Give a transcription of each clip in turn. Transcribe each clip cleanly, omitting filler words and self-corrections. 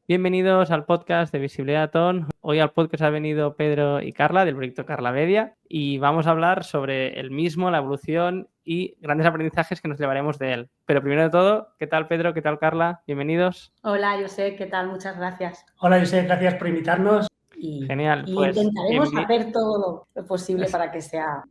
Bienvenidos al podcast de Visibilidad Ton. Hoy al podcast ha venido Pedro y Carla del proyecto Carla Media y vamos a hablar sobre el mismo, la evolución y grandes aprendizajes que nos llevaremos de él. Pero primero de todo, ¿qué tal Pedro? ¿Qué tal Carla? Bienvenidos. Hola, José, ¿qué tal? Muchas gracias. Hola, José, gracias por invitarnos. Genial, pues intentaremos hacer todo lo posible para que sea,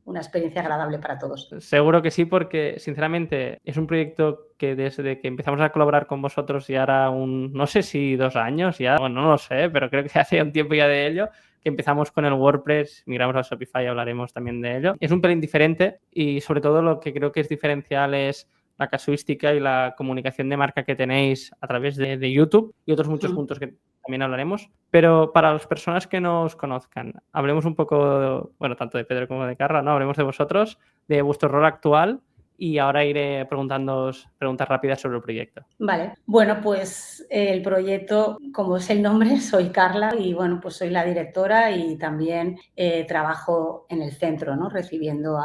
una experiencia agradable para todos. Seguro que sí, porque sinceramente es un proyecto que desde que empezamos a colaborar con vosotros y ahora no sé si 2 años ya, bueno, no lo sé, pero creo que hace un tiempo ya de ello, que empezamos con el WordPress, migramos a Shopify y hablaremos también de ello. Es un pelín diferente y sobre todo lo que creo que es diferencial es la casuística y la comunicación de marca que tenéis a través de YouTube y otros muchos puntos que también hablaremos. Pero para las personas que no os conozcan, hablemos un poco, bueno, tanto de Pedro como de Carla, ¿no? Hablemos de vosotros, de vuestro rol actual y ahora iré preguntándoos preguntas rápidas sobre el proyecto. Vale, bueno, pues el proyecto, como es el nombre, soy Carla y bueno, pues soy la directora y también trabajo en el centro, ¿no? Recibiendo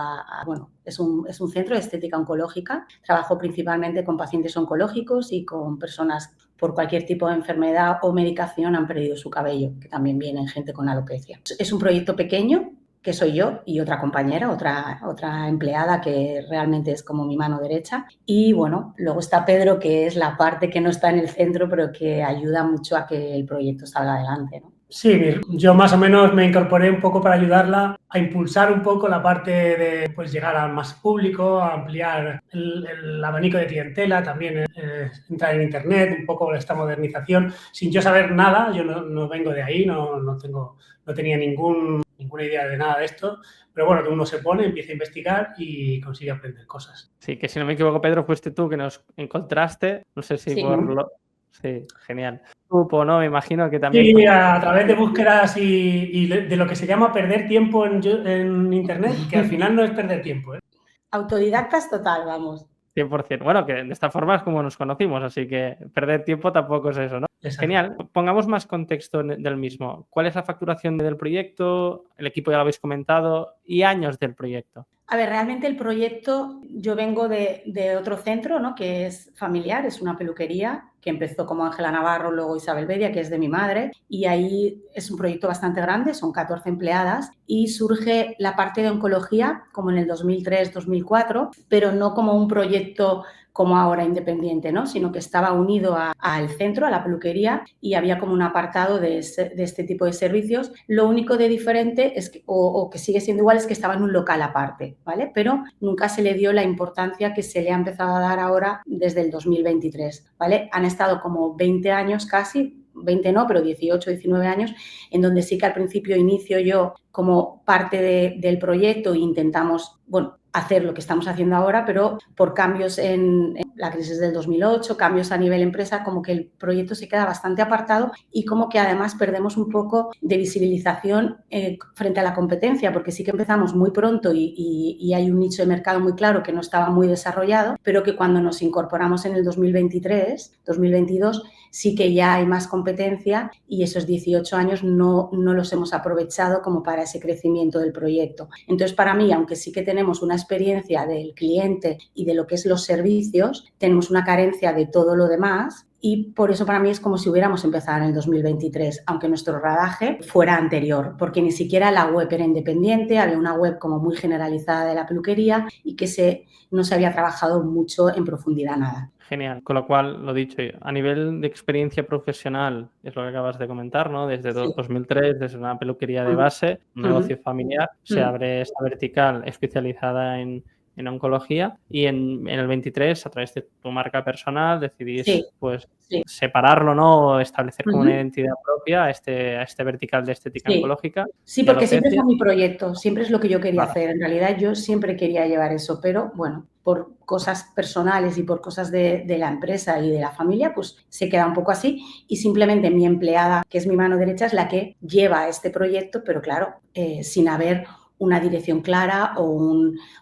es un centro de estética oncológica. Trabajo principalmente con pacientes oncológicos y con personas por cualquier tipo de enfermedad o medicación han perdido su cabello, que también vienen gente con alopecia. Es un proyecto pequeño, que soy yo y otra compañera, otra empleada que realmente es como mi mano derecha. Y bueno, luego está Pedro, que es la parte que no está en el centro, pero que ayuda mucho a que el proyecto salga adelante, ¿no? Sí, yo más o menos me incorporé un poco para ayudarla a impulsar un poco la parte de llegar a más público, a ampliar el abanico de clientela, también entrar en Internet, un poco esta modernización, sin yo saber nada. Yo no vengo de ahí, no tenía ninguna idea de nada de esto, pero bueno, uno se pone, empieza a investigar y consigue aprender cosas. Sí, que si no me equivoco, Pedro, fuiste tú que nos encontraste, no sé si sí. Sí, genial. Grupo, ¿no? Me imagino que también... Sí, a través de búsquedas y de lo que se llama perder tiempo en Internet, que al final no es perder tiempo, ¿eh? Autodidactas total, vamos. 100%. Bueno, que de esta forma es como nos conocimos, así que perder tiempo tampoco es eso, ¿no? Exacto. Genial. Pongamos más contexto del mismo. ¿Cuál es la facturación del proyecto? El equipo ya lo habéis comentado. ¿Y años del proyecto? A ver, realmente el proyecto, yo vengo de otro centro, ¿no? Que es familiar, es una peluquería que empezó como Ángela Navarro, luego Isabel Bedia, que es de mi madre, y ahí es un proyecto bastante grande, son 14 empleadas, y surge la parte de oncología como en el 2003-2004, pero no como un proyecto como ahora independiente, ¿no? Sino que estaba unido al centro, a la peluquería, y había como un apartado de este tipo de servicios. Lo único de diferente es que, o que sigue siendo igual, es que estaba en un local aparte, ¿vale? Pero nunca se le dio la importancia que se le ha empezado a dar ahora desde el 2023, ¿vale? Han estado como 20 años casi, 20 no, pero 18, 19 años, en donde sí que al principio inicio yo como parte del proyecto e intentamos, hacer lo que estamos haciendo ahora, pero por cambios en la crisis del 2008, cambios a nivel empresa, como que el proyecto se queda bastante apartado y como que además perdemos un poco de visibilización frente a la competencia, porque sí que empezamos muy pronto y hay un nicho de mercado muy claro que no estaba muy desarrollado, pero que cuando nos incorporamos en el 2023, 2022, sí que ya hay más competencia y esos 18 años no los hemos aprovechado como para ese crecimiento del proyecto. Entonces, para mí, aunque sí que tenemos una experiencia del cliente y de lo que es los servicios, tenemos una carencia de todo lo demás y por eso para mí es como si hubiéramos empezado en el 2023, aunque nuestro rodaje fuera anterior, porque ni siquiera la web era independiente, había una web como muy generalizada de la peluquería y que no se había trabajado mucho en profundidad nada. Genial. Con lo cual, lo dicho, a nivel de experiencia profesional, es lo que acabas de comentar, ¿no? Desde 2003, desde una peluquería de base, un negocio familiar, se abre esta vertical especializada en oncología y en el 23, a través de tu marca personal, decidís separarlo, ¿no? O establecer como una identidad propia a este vertical de estética oncológica. Sí, porque siempre fue mi proyecto, siempre es lo que yo quería hacer. En realidad yo siempre quería llevar eso, pero bueno, por cosas personales y por cosas de la empresa y de la familia, pues se queda un poco así y simplemente mi empleada, que es mi mano derecha, es la que lleva este proyecto, pero claro, sin haber una dirección clara o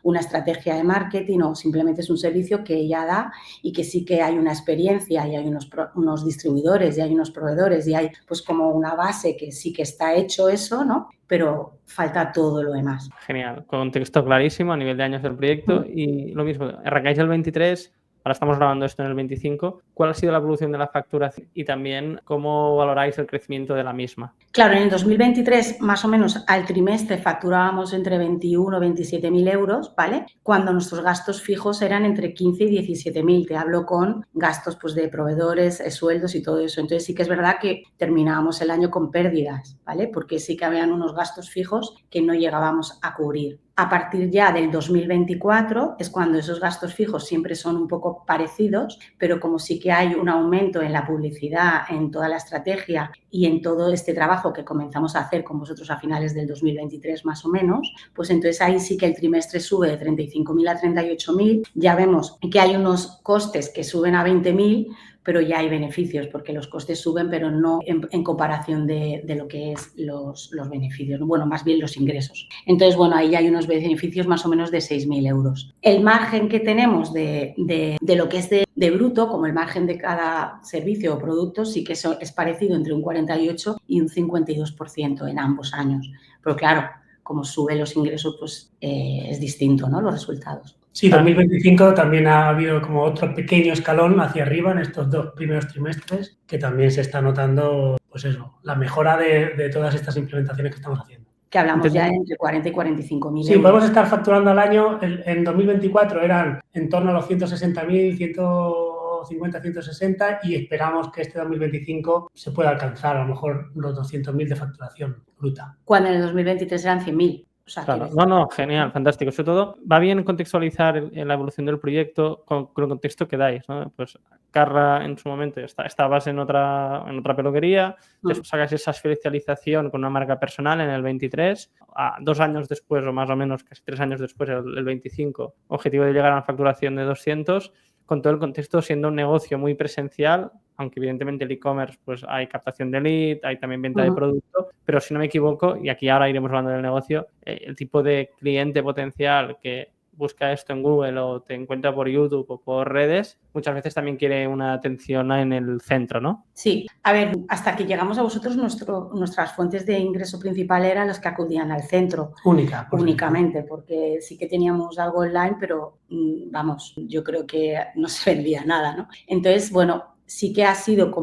una estrategia de marketing, o simplemente es un servicio que ella da y que sí que hay una experiencia y hay unos distribuidores y hay unos proveedores y hay pues como una base que sí que está hecho eso, ¿no? Pero falta todo lo demás. Genial, contexto clarísimo a nivel de años del proyecto y lo mismo, arrancáis el 23, ahora estamos grabando esto en el 25, ¿cuál ha sido la evolución de la facturación y también cómo valoráis el crecimiento de la misma? Claro, en el 2023, más o menos al trimestre, facturábamos entre 21 o 27.000 euros, ¿vale? Cuando nuestros gastos fijos eran entre 15 y 17.000. Te hablo con gastos pues, de proveedores, sueldos y todo eso. Entonces sí que es verdad que terminábamos el año con pérdidas, ¿vale? Porque sí que habían unos gastos fijos que no llegábamos a cubrir. A partir ya del 2024 es cuando esos gastos fijos siempre son un poco parecidos, pero como sí que hay un aumento en la publicidad, en toda la estrategia y en todo este trabajo que comenzamos a hacer con vosotros a finales del 2023 más o menos, pues entonces ahí sí que el trimestre sube de 35.000 a 38.000. Ya vemos que hay unos costes que suben a 20.000, pero ya hay beneficios porque los costes suben, pero no en comparación de lo que es los beneficios, bueno, más bien los ingresos. Entonces, bueno, ahí hay unos beneficios más o menos de 6.000 euros. El margen que tenemos de lo que es de bruto, como el margen de cada servicio o producto, sí que es parecido entre un 48 y un 52% en ambos años. Pero claro, como suben los ingresos, pues es distinto, ¿no? Los resultados. Sí, 2025 también ha habido como otro pequeño escalón hacia arriba en estos 2 primeros trimestres, que también se está notando, pues eso, la mejora de todas estas implementaciones que estamos haciendo. Que hablamos ya entre 40 y 45.000 Sí, euros. podemos estar facturando al año, en 2024 eran en torno a los 160.000, 150, 160 y esperamos que este 2025 se pueda alcanzar a lo mejor los 200.000 de facturación bruta. Cuando en el 2023 eran 100.000. O sea, claro, no, genial, fantástico. Sobre todo, va bien contextualizar en la evolución del proyecto con el contexto que dais, ¿no? Pues Carla en su momento estabas en otra peluquería, después sacas esa especialización con una marca personal en el 23, 2 años después o más o menos, casi 3 años después, el 25, objetivo de llegar a una facturación de 200, con todo el contexto siendo un negocio muy presencial, aunque evidentemente el e-commerce pues hay captación de lead, hay también venta de producto, pero si no me equivoco, y aquí ahora iremos hablando del negocio, el tipo de cliente potencial que busca esto en Google o te encuentra por YouTube o por redes, muchas veces también quiere una atención en el centro, ¿no? Sí, a ver, hasta que llegamos a vosotros, nuestras fuentes de ingreso principal eran los que acudían al centro. Únicamente, porque sí que teníamos algo online, pero vamos, yo creo que no se vendía nada, ¿no? Entonces, bueno, sí que ha sido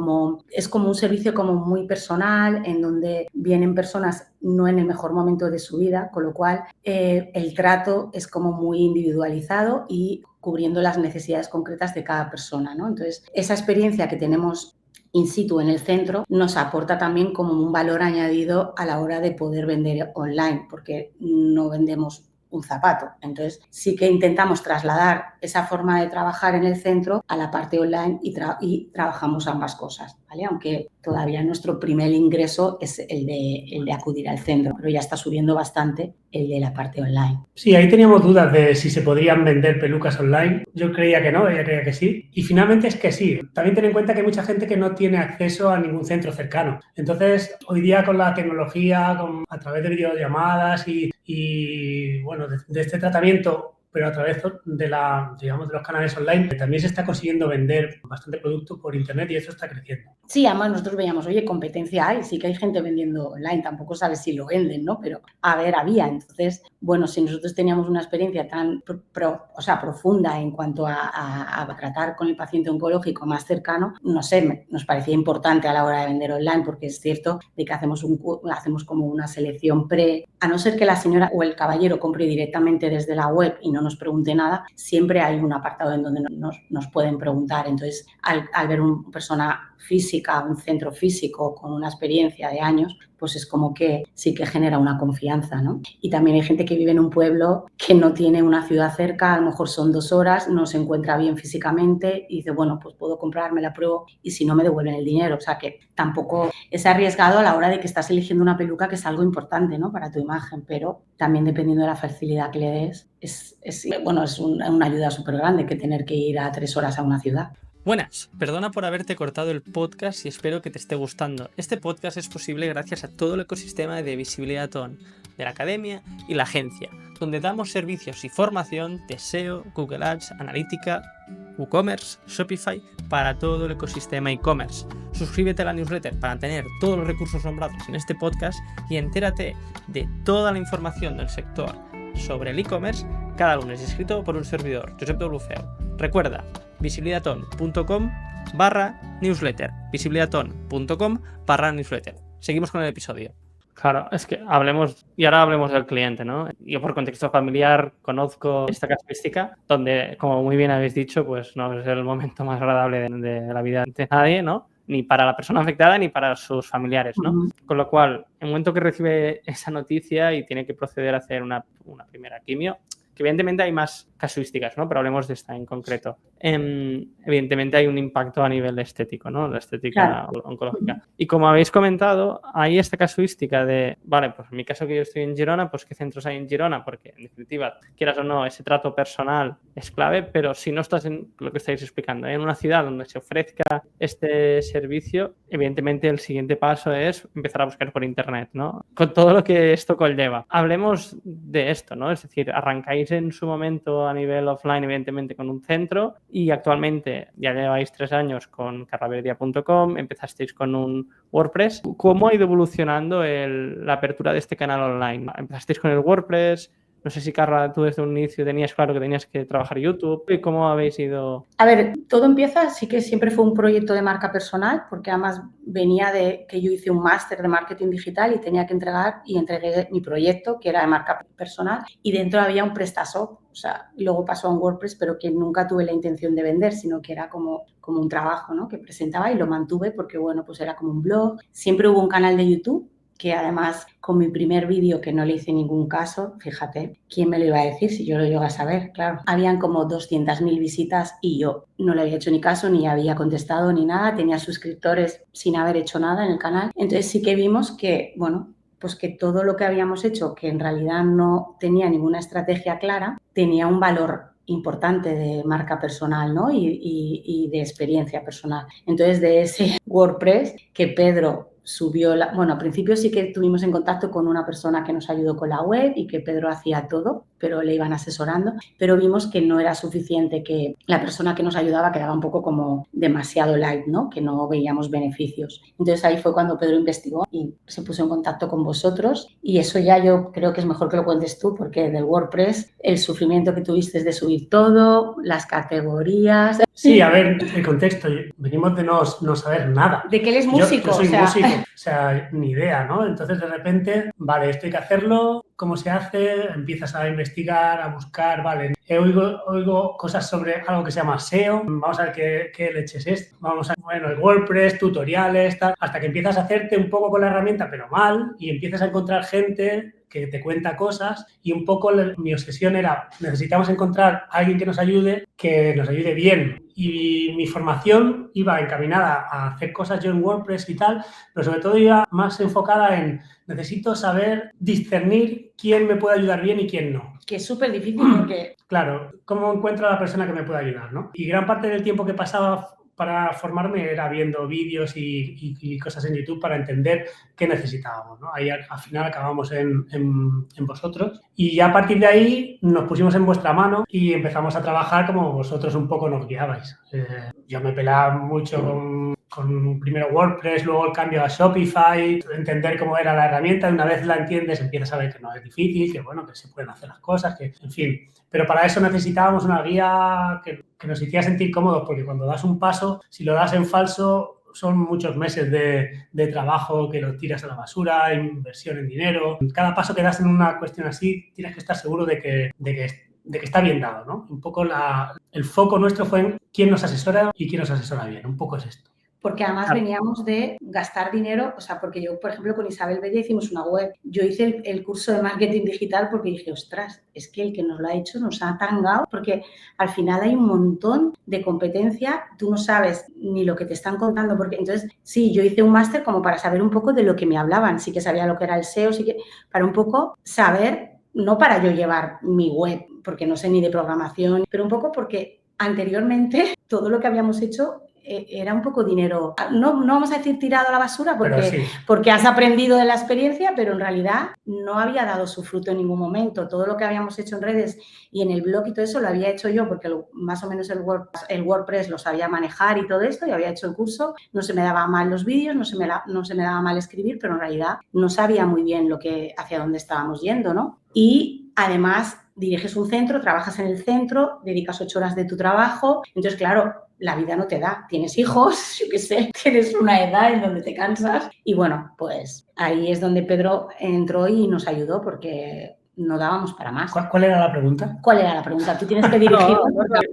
es como un servicio como muy personal, en donde vienen personas no en el mejor momento de su vida, con lo cual el trato es como muy individualizado y cubriendo las necesidades concretas de cada persona, ¿no? Entonces, esa experiencia que tenemos in situ en el centro nos aporta también como un valor añadido a la hora de poder vender online, porque no vendemos un zapato. Entonces, sí que intentamos trasladar esa forma de trabajar en el centro a la parte online y trabajamos ambas cosas, ¿vale? Aunque todavía nuestro primer ingreso es el de acudir al centro, pero ya está subiendo bastante el de la parte online. Sí, ahí teníamos dudas de si se podrían vender pelucas online. Yo creía que no, ella creía que sí. Y finalmente es que sí. También ten en cuenta que hay mucha gente que no tiene acceso a ningún centro cercano. Entonces, hoy día con la tecnología, a través de videollamadas y bueno, de este tratamiento, pero a través de los canales online, también se está consiguiendo vender bastante producto por internet y eso está creciendo. Sí, además nosotros veíamos, oye, competencia hay, sí que hay gente vendiendo online, tampoco sabes si lo venden, ¿no? Pero, a ver, había. Entonces, bueno, si nosotros teníamos una experiencia tan profunda en cuanto a tratar con el paciente oncológico más cercano, no sé, nos parecía importante a la hora de vender online, porque es cierto de que hacemos como una selección a no ser que la señora o el caballero compre directamente desde la web y no nos pregunte nada, siempre hay un apartado en donde nos pueden preguntar. Entonces, al ver una persona física, un centro físico con una experiencia de años, pues es como que sí que genera una confianza, ¿no? Y también hay gente que vive en un pueblo que no tiene una ciudad cerca, a lo mejor son 2 horas, no se encuentra bien físicamente y dice, bueno, pues puedo comprarme la prueba y si no me devuelven el dinero. O sea que tampoco es arriesgado a la hora de que estás eligiendo una peluca, que es algo importante, ¿no? Para tu imagen, pero también dependiendo de la facilidad que le des, es una ayuda súper grande que tener que ir a 3 horas a una ciudad. Buenas, perdona por haberte cortado el podcast y espero que te esté gustando. Este podcast es posible gracias a todo el ecosistema de Visibilidad On, de la academia y la agencia, donde damos servicios y formación de SEO, Google Ads, analítica, WooCommerce, Shopify para todo el ecosistema e-commerce. Suscríbete a la newsletter para tener todos los recursos nombrados en este podcast y entérate de toda la información del sector sobre el e-commerce cada lunes, escrito por un servidor, Josep W. Feu. Recuerda, visibilidaton.com/newsletter. visibilidaton.com/newsletter. Seguimos con el episodio. Claro, es que ahora hablemos del cliente, ¿no? Yo por contexto familiar conozco esta casuística donde, como muy bien habéis dicho, pues no es el momento más agradable de la vida de nadie, ¿no? Ni para la persona afectada ni para sus familiares, ¿no? Ujú. Con lo cual, en el momento que recibe esa noticia y tiene que proceder a hacer una primera quimio, que evidentemente hay más casuísticas, ¿no? Pero hablemos de esta en concreto. Evidentemente hay un impacto a nivel estético, ¿no? La estética oncológica. Y como habéis comentado, hay esta casuística de, vale, pues en mi caso que yo estoy en Girona, pues qué centros hay en Girona, porque en definitiva, quieras o no, ese trato personal es clave, pero si no estás en lo que estáis explicando, en una ciudad donde se ofrezca este servicio, evidentemente el siguiente paso es empezar a buscar por internet, ¿no? Con todo lo que esto conlleva. Hablemos de esto, ¿no? Es decir, arrancáis en su momento a nivel offline, evidentemente, con un centro y actualmente ya lleváis 3 años con carlaverdia.com, empezasteis con un WordPress. ¿Cómo ha ido evolucionando la apertura de este canal online? ¿Empezasteis con el WordPress? No sé si, Carla, tú desde un inicio tenías claro que tenías que trabajar YouTube. ¿Y cómo habéis ido? A ver, todo empieza, sí que siempre fue un proyecto de marca personal, porque además venía de que yo hice un máster de marketing digital y tenía que entregué mi proyecto, que era de marca personal, y dentro había un PrestaShop, o sea, luego pasó a un WordPress, pero que nunca tuve la intención de vender, sino que era como un trabajo, ¿no? Que presentaba y lo mantuve porque, bueno, pues era como un blog. Siempre hubo un canal de YouTube, que además con mi primer vídeo, que no le hice ningún caso, fíjate, ¿quién me lo iba a decir si yo lo llego a saber? Claro, habían como 200.000 visitas y yo no le había hecho ni caso, ni había contestado ni nada, tenía suscriptores sin haber hecho nada en el canal. Entonces sí que vimos que, bueno, pues que todo lo que habíamos hecho, que en realidad no tenía ninguna estrategia clara, tenía un valor importante de marca personal, ¿no? Y de experiencia personal. Entonces, de ese WordPress que Pedro subió, bueno, al principio sí que estuvimos en contacto con una persona que nos ayudó con la web y que Pedro hacía todo, pero le iban asesorando, pero vimos que no era suficiente, que la persona que nos ayudaba quedaba un poco como demasiado light, ¿no? Que no veíamos beneficios. Entonces ahí fue cuando Pedro investigó y se puso en contacto con vosotros y eso ya yo creo que es mejor que lo cuentes tú, porque del WordPress, el sufrimiento que tuviste de subir todo, las categorías... Sí, a ver, el contexto, venimos de no saber nada. De que él es músico. Yo soy músico, o sea, ni idea, ¿no? Entonces, de repente, vale, esto hay que hacerlo, ¿cómo se hace? Empiezas a investigar, a buscar, vale. Oigo cosas sobre algo que se llama SEO, vamos a ver qué leches es esto. Vamos a, bueno, el WordPress, tutoriales, tal, hasta que empiezas a hacerte un poco con la herramienta, pero mal, y empiezas a encontrar gente que te cuenta cosas y un poco mi obsesión era, necesitamos encontrar a alguien que nos ayude bien. Y mi formación iba encaminada a hacer cosas yo en WordPress y tal, pero sobre todo iba más enfocada en necesito saber discernir quién me puede ayudar bien y quién no. Que es súper difícil porque... Claro, ¿cómo encuentro a la persona que me puede ayudar, ¿no? Y gran parte del tiempo que pasaba para formarme era viendo vídeos y cosas en YouTube para entender qué necesitábamos, ¿no? Ahí al final acabamos en vosotros y ya a partir de ahí nos pusimos en vuestra mano y empezamos a trabajar como vosotros un poco nos guiabais. Yo me pelaba mucho con primero WordPress, luego el cambio a Shopify, entender cómo era la herramienta y una vez la entiendes empiezas a ver que no es difícil, que bueno, que se pueden hacer las cosas, que en fin. Pero para eso necesitábamos una guía que nos hiciera sentir cómodos, porque cuando das un paso, si lo das en falso, son muchos meses de trabajo que lo tiras a la basura, inversión en dinero. Cada paso que das en una cuestión así, tienes que estar seguro de que está bien dado, ¿no? Un poco el foco nuestro fue en quién nos asesora y quién nos asesora bien. Un poco es esto. Porque además veníamos de gastar dinero, o sea, porque yo, por ejemplo, con Isabel Bella hicimos una web. Yo hice el curso de marketing digital porque dije, ostras, es que el que nos lo ha hecho nos ha tangado, porque al final hay un montón de competencia, tú no sabes ni lo que te están contando, porque entonces, sí, yo hice un máster como para saber un poco de lo que me hablaban, sí que sabía lo que era el SEO, sí que para un poco saber, no para yo llevar mi web, porque no sé ni de programación, pero un poco porque anteriormente todo lo que habíamos hecho era un poco dinero, no vamos a decir tirado a la basura porque has aprendido de la experiencia, pero en realidad no había dado su fruto en ningún momento. Todo lo que habíamos hecho en redes y en el blog y todo eso lo había hecho yo porque más o menos el WordPress lo sabía manejar y todo esto y había hecho el curso, no se me daban mal los vídeos, no se me daba mal escribir, pero en realidad no sabía muy bien hacia dónde estábamos yendo, ¿no? Y además diriges un centro, trabajas en el centro, dedicas 8 horas de tu trabajo. Entonces, claro, la vida no te da. Tienes hijos, yo qué sé, tienes una edad en donde te cansas. Y bueno, pues ahí es donde Pedro entró y nos ayudó porque no dábamos para más. ¿Cuál era la pregunta? ¿Cuál era la pregunta? Tú tienes que dirigirlo.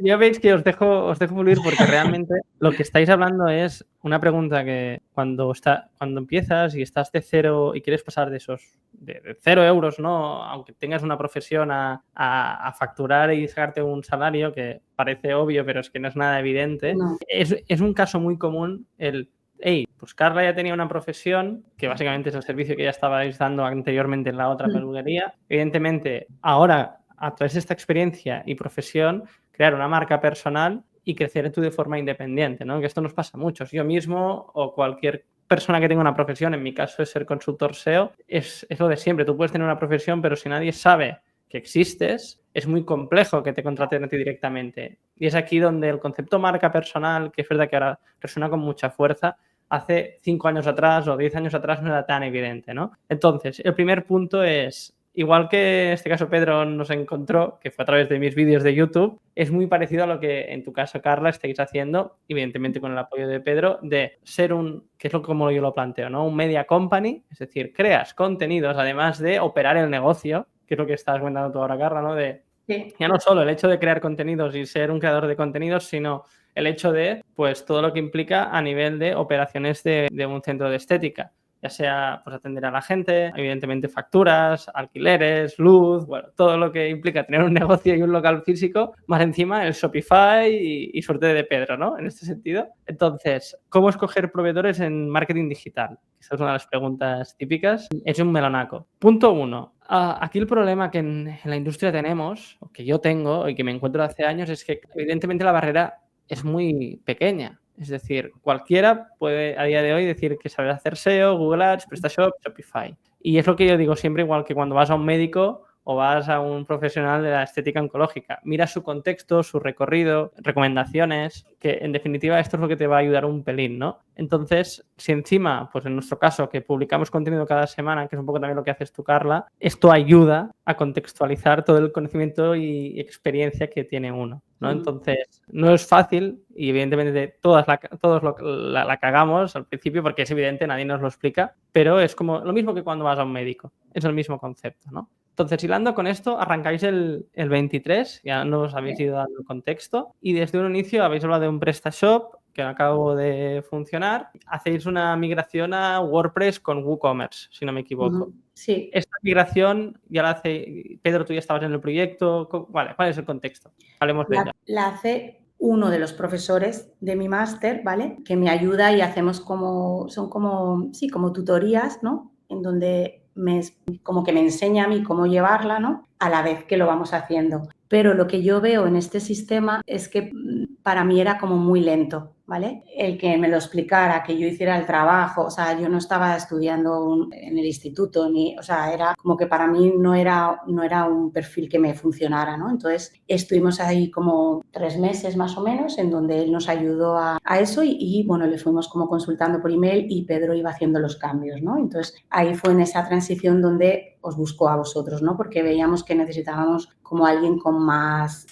Ya veis que os dejo fluir porque realmente lo que estáis hablando es una pregunta que cuando empiezas y estás de cero y quieres pasar de esos de 0 euros, ¿no? Aunque tengas una profesión a facturar y sacarte un salario que parece obvio, pero es que no es nada evidente. No. Es un caso muy común pues Carla ya tenía una profesión, que básicamente es el servicio que ya estabais dando anteriormente en la otra peluquería. Evidentemente, ahora, a través de esta experiencia y profesión, crear una marca personal y crecer tú de forma independiente, ¿no? Que esto nos pasa a muchos. Yo mismo o cualquier persona que tenga una profesión, en mi caso es ser consultor SEO, es lo de siempre. Tú puedes tener una profesión, pero si nadie sabe que existes, es muy complejo que te contraten a ti directamente. Y es aquí donde el concepto marca personal, que es verdad que ahora resuena con mucha fuerza, hace 5 años atrás o 10 años atrás no era tan evidente, ¿no? Entonces, el primer punto es, igual que en este caso Pedro nos encontró, que fue a través de mis vídeos de YouTube, es muy parecido a lo que en tu caso, Carla, estáis haciendo, evidentemente con el apoyo de Pedro, de ser que es como yo lo planteo, ¿no? Un media company, es decir, creas contenidos además de operar el negocio, que es lo que estás comentando tú ahora, Carla, ¿no? Sí. Ya no solo el hecho de crear contenidos y ser un creador de contenidos, sino el hecho de, pues, todo lo que implica a nivel de operaciones de un centro de estética. Ya sea, pues, atender a la gente, evidentemente facturas, alquileres, luz, bueno, todo lo que implica tener un negocio y un local físico, más encima el Shopify y suerte de Pedro, ¿no? En este sentido. Entonces, ¿cómo escoger proveedores en marketing digital? Esa es una de las preguntas típicas. Es un melonaco. Punto 1. Aquí el problema que en la industria tenemos, o que yo tengo y que me encuentro hace años, es que evidentemente la barrera es muy pequeña. Es decir, cualquiera puede a día de hoy decir que sabe hacer SEO, Google Ads, PrestaShop, Shopify. Y es lo que yo digo siempre, igual que cuando vas a un médico o vas a un profesional de la estética oncológica. Mira su contexto, su recorrido, recomendaciones, que en definitiva esto es lo que te va a ayudar un pelín, ¿no? Entonces, si encima, pues en nuestro caso, que publicamos contenido cada semana, que es un poco también lo que haces tú, Carla, esto ayuda a contextualizar todo el conocimiento y experiencia que tiene uno, ¿no? Entonces, no es fácil y evidentemente todos la cagamos al principio porque es evidente, nadie nos lo explica, pero es como lo mismo que cuando vas a un médico, es el mismo concepto, ¿no? Entonces, hilando con esto, arrancáis el 23, ya nos habéis ido dando el contexto y desde un inicio habéis hablado de un PrestaShop que acabo de funcionar. Hacéis una migración a WordPress con WooCommerce, si no me equivoco. Sí. Esta migración ya la hace... Pedro, tú ya estabas en el proyecto. Vale, ¿cuál es el contexto? Hablemos de ella. La hace uno de los profesores de mi máster, ¿vale? Que me ayuda y hacemos son como tutorías, ¿no? En donde como que me enseña a mí cómo llevarla, ¿no? A la vez que lo vamos haciendo. Pero lo que yo veo en este sistema es que para mí era como muy lento, ¿vale? El que me lo explicara, que yo hiciera el trabajo, o sea, yo no estaba estudiando en el instituto, o sea, era como que para mí no era un perfil que me funcionara, ¿no? Entonces, estuvimos ahí como 3 meses más o menos en donde él nos ayudó a eso y, bueno, le fuimos como consultando por email y Pedro iba haciendo los cambios, ¿no? Entonces, ahí fue en esa transición donde os buscó a vosotros, ¿no? Porque veíamos que necesitábamos como alguien con más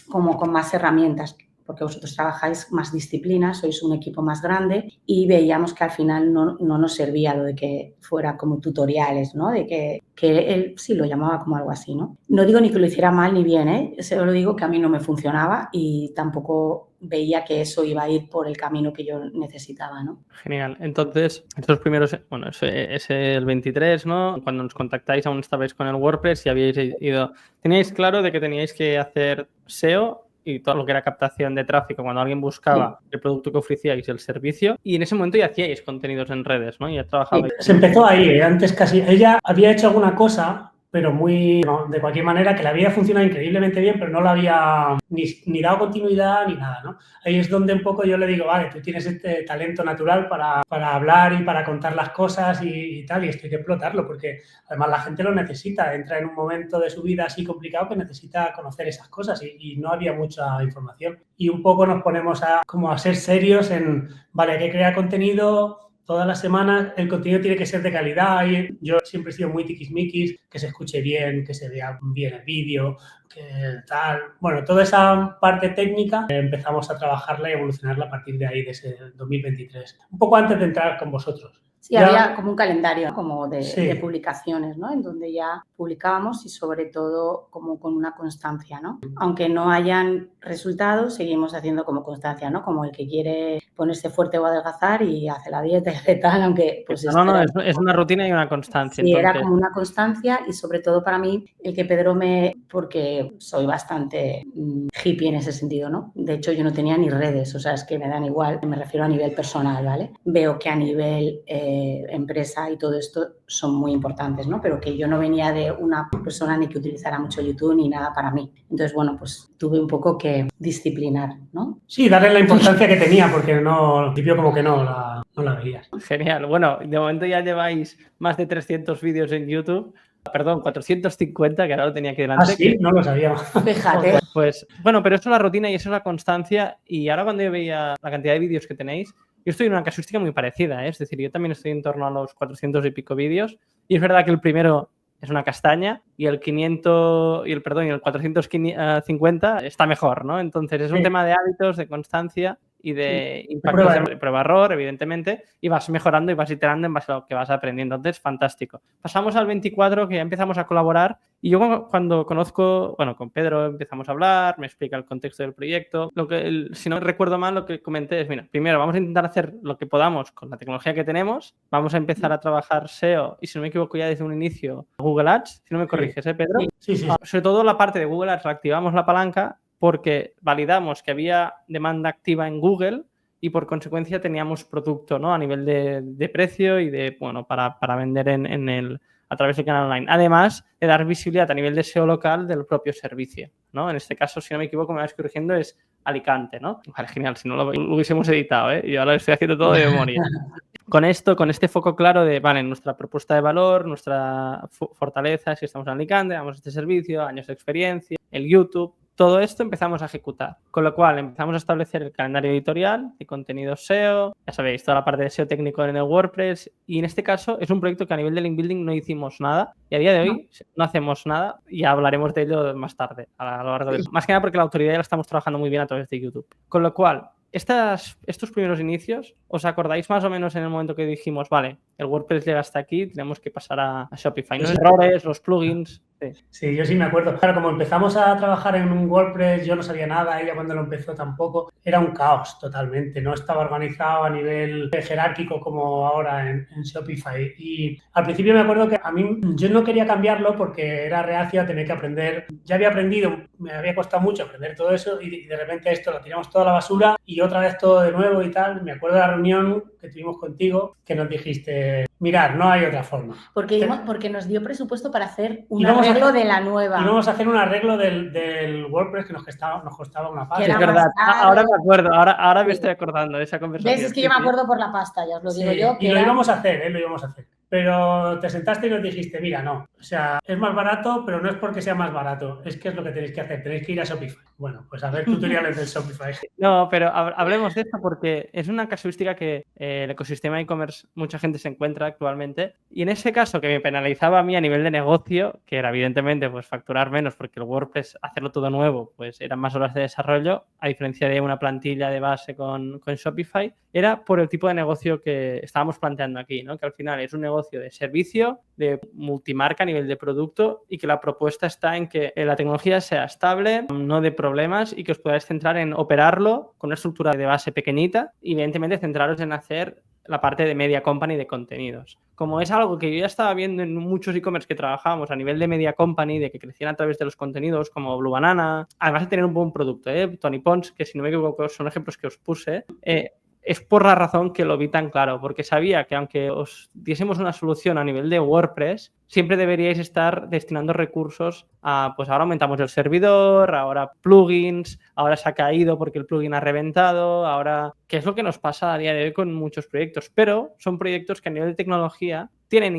herramientas, porque vosotros trabajáis más disciplinas, sois un equipo más grande y veíamos que al final no nos servía lo de que fuera como tutoriales, ¿no? De que él sí lo llamaba como algo así, ¿no? No digo ni que lo hiciera mal ni bien, ¿eh? Solo digo que a mí no me funcionaba y tampoco veía que eso iba a ir por el camino que yo necesitaba, ¿no? Genial. Entonces, estos primeros, bueno, es el 23, ¿no? Cuando nos contactáis aún estabais con el WordPress y habíais ido... Teníais claro de que teníais que hacer SEO y todo lo que era captación de tráfico cuando alguien buscaba el producto que ofrecíais y el servicio. Y en ese momento ya hacíais contenidos en redes, ¿no? Ya trabajabais. Se empezó ahí, ¿eh? Antes casi. Ella había hecho alguna cosa, pero de cualquier manera, que le había funcionado increíblemente bien, pero no la había ni dado continuidad ni nada, ¿no? Ahí es donde un poco yo le digo, vale, tú tienes este talento natural para hablar y para contar las cosas y tal, y esto hay que explotarlo, porque además la gente lo necesita, entra en un momento de su vida así complicado que necesita conocer esas cosas y no había mucha información. Y un poco nos ponemos a ser serios en, vale, hay que crear contenido, todas las semanas el contenido tiene que ser de calidad y yo siempre he sido muy tiquismiquis, que se escuche bien, que se vea bien el vídeo, que tal. Bueno, toda esa parte técnica empezamos a trabajarla y evolucionarla a partir de ahí, de ese 2023. Un poco antes de entrar con vosotros. Sí, ya había como un calendario, ¿no? Como Sí. de publicaciones, ¿no? En donde ya publicábamos y sobre todo como con una constancia, ¿no? Aunque no hayan resultados, seguimos haciendo como constancia, ¿no? Como el que quiere ponerse fuerte o adelgazar y hace la dieta y hace tal, aunque pues No, es una rutina y una constancia. Sí, entonces... era como una constancia y sobre todo para mí el que Pedro porque soy bastante hippie en ese sentido, ¿no? De hecho, yo no tenía ni redes, o sea, es que me dan igual, me refiero a nivel personal, ¿vale? Veo que a nivel empresa y todo esto son muy importantes, ¿no? Pero que yo no venía de una persona ni que utilizara mucho YouTube ni nada para mí. Entonces, bueno, pues tuve un poco que disciplinar, ¿no? Sí, darle la importancia que tenía, porque no, al principio como que no la veías. Genial. Bueno, de momento ya lleváis más de 300 vídeos en YouTube. Perdón, 450, que ahora lo tenía aquí delante. Ah, sí, no lo sabía. Fíjate. Pues, bueno, pero eso es la rutina y eso es la constancia. Y ahora cuando yo veía la cantidad de vídeos que tenéis, yo estoy en una casuística muy parecida, ¿eh? Es decir, yo también estoy en torno a los 400 y pico vídeos. Y es verdad que el primero es una castaña y el 500 y el 450 está mejor, ¿no? Entonces es un tema de hábitos, de constancia y de impactos de prueba-error, evidentemente, y vas mejorando y vas iterando en base a lo que vas aprendiendo. Entonces, fantástico. Pasamos al 24, que ya empezamos a colaborar, y yo cuando conozco, bueno, con Pedro empezamos a hablar, me explica el contexto del proyecto. Si no recuerdo mal, lo que comenté es, mira, primero vamos a intentar hacer lo que podamos con la tecnología que tenemos, vamos a empezar a trabajar SEO, y si no me equivoco ya desde un inicio, Google Ads, si no me corriges, Pedro? Sí. Sobre todo la parte de Google Ads, activamos la palanca, porque validamos que había demanda activa en Google y por consecuencia teníamos producto, ¿no? A nivel de precio y de, bueno, para vender a través del canal online. Además de dar visibilidad a nivel de SEO local del propio servicio, ¿no? En este caso, si no me equivoco, me vais corrigiendo, es Alicante, ¿no? Vale, genial, si no lo hubiésemos editado, ¿eh? Y ahora lo estoy haciendo todo de memoria. Con este foco claro de, vale, nuestra propuesta de valor, nuestra fortaleza es que estamos en Alicante, damos este servicio, años de experiencia, el YouTube. Todo esto empezamos a ejecutar, con lo cual empezamos a establecer el calendario editorial de contenido SEO, ya sabéis, toda la parte de SEO técnico en el WordPress, y en este caso es un proyecto que a nivel de link building no hicimos nada y a día de hoy no hacemos nada y ya hablaremos de ello más tarde, a lo largo más que nada porque la autoridad ya la estamos trabajando muy bien a través de YouTube. Con lo cual, estos primeros inicios, ¿os acordáis más o menos en el momento que dijimos, vale, el WordPress llega hasta aquí, tenemos que pasar a Shopify? Los errores, los plugins... Sí, yo sí me acuerdo. Claro, como empezamos a trabajar en un WordPress, yo no sabía nada, ella cuando lo empezó tampoco, era un caos totalmente, no estaba organizado a nivel jerárquico como ahora en Shopify. Y al principio me acuerdo que a mí, yo no quería cambiarlo porque era reacio a tener que aprender. Ya había aprendido, me había costado mucho aprender todo eso y de repente esto lo tiramos toda a la basura y otra vez todo de nuevo y tal. Me acuerdo de la reunión que tuvimos contigo que nos dijiste, mirad, no hay otra forma. Porque nos dio presupuesto para hacer un arreglo de la nueva. Íbamos a hacer un arreglo del WordPress que nos costaba una pasta. Es verdad, ahora me acuerdo, ahora me estoy acordando de esa conversación. ¿Ves? Es que yo me acuerdo por la pasta, ya os lo digo yo. Y lo íbamos a hacer, lo íbamos a hacer. Pero te sentaste y nos dijiste, mira, no, o sea, es más barato, pero no es porque sea más barato, es que es lo que tenéis que hacer, tenéis que ir a Shopify. Bueno, pues a ver tutoriales del Shopify. No, pero hablemos de esto porque es una casuística que el ecosistema e-commerce mucha gente se encuentra actualmente y en ese caso que me penalizaba a mí a nivel de negocio, que era evidentemente pues facturar menos porque el WordPress, hacerlo todo nuevo, pues eran más horas de desarrollo, a diferencia de una plantilla de base con Shopify, era por el tipo de negocio que estábamos planteando aquí, ¿no? Que al final es un negocio de servicio, de multimarca a nivel de producto y que la propuesta está en que la tecnología sea estable, no de problemas y que os podáis centrar en operarlo con una estructura de base pequeñita y evidentemente centraros en hacer la parte de media company de contenidos. Como es algo que yo ya estaba viendo en muchos e-commerce que trabajábamos a nivel de media company, de que crecían a través de los contenidos como Blue Banana, además de tener un buen producto, Tony Pons, que si no me equivoco son ejemplos que os puse, es por la razón que lo vi tan claro, porque sabía que aunque os diésemos una solución a nivel de WordPress, siempre deberíais estar destinando recursos a, pues ahora aumentamos el servidor, ahora plugins, ahora se ha caído porque el plugin ha reventado, ahora, que es lo que nos pasa a día de hoy con muchos proyectos, pero son proyectos que a nivel de tecnología tienen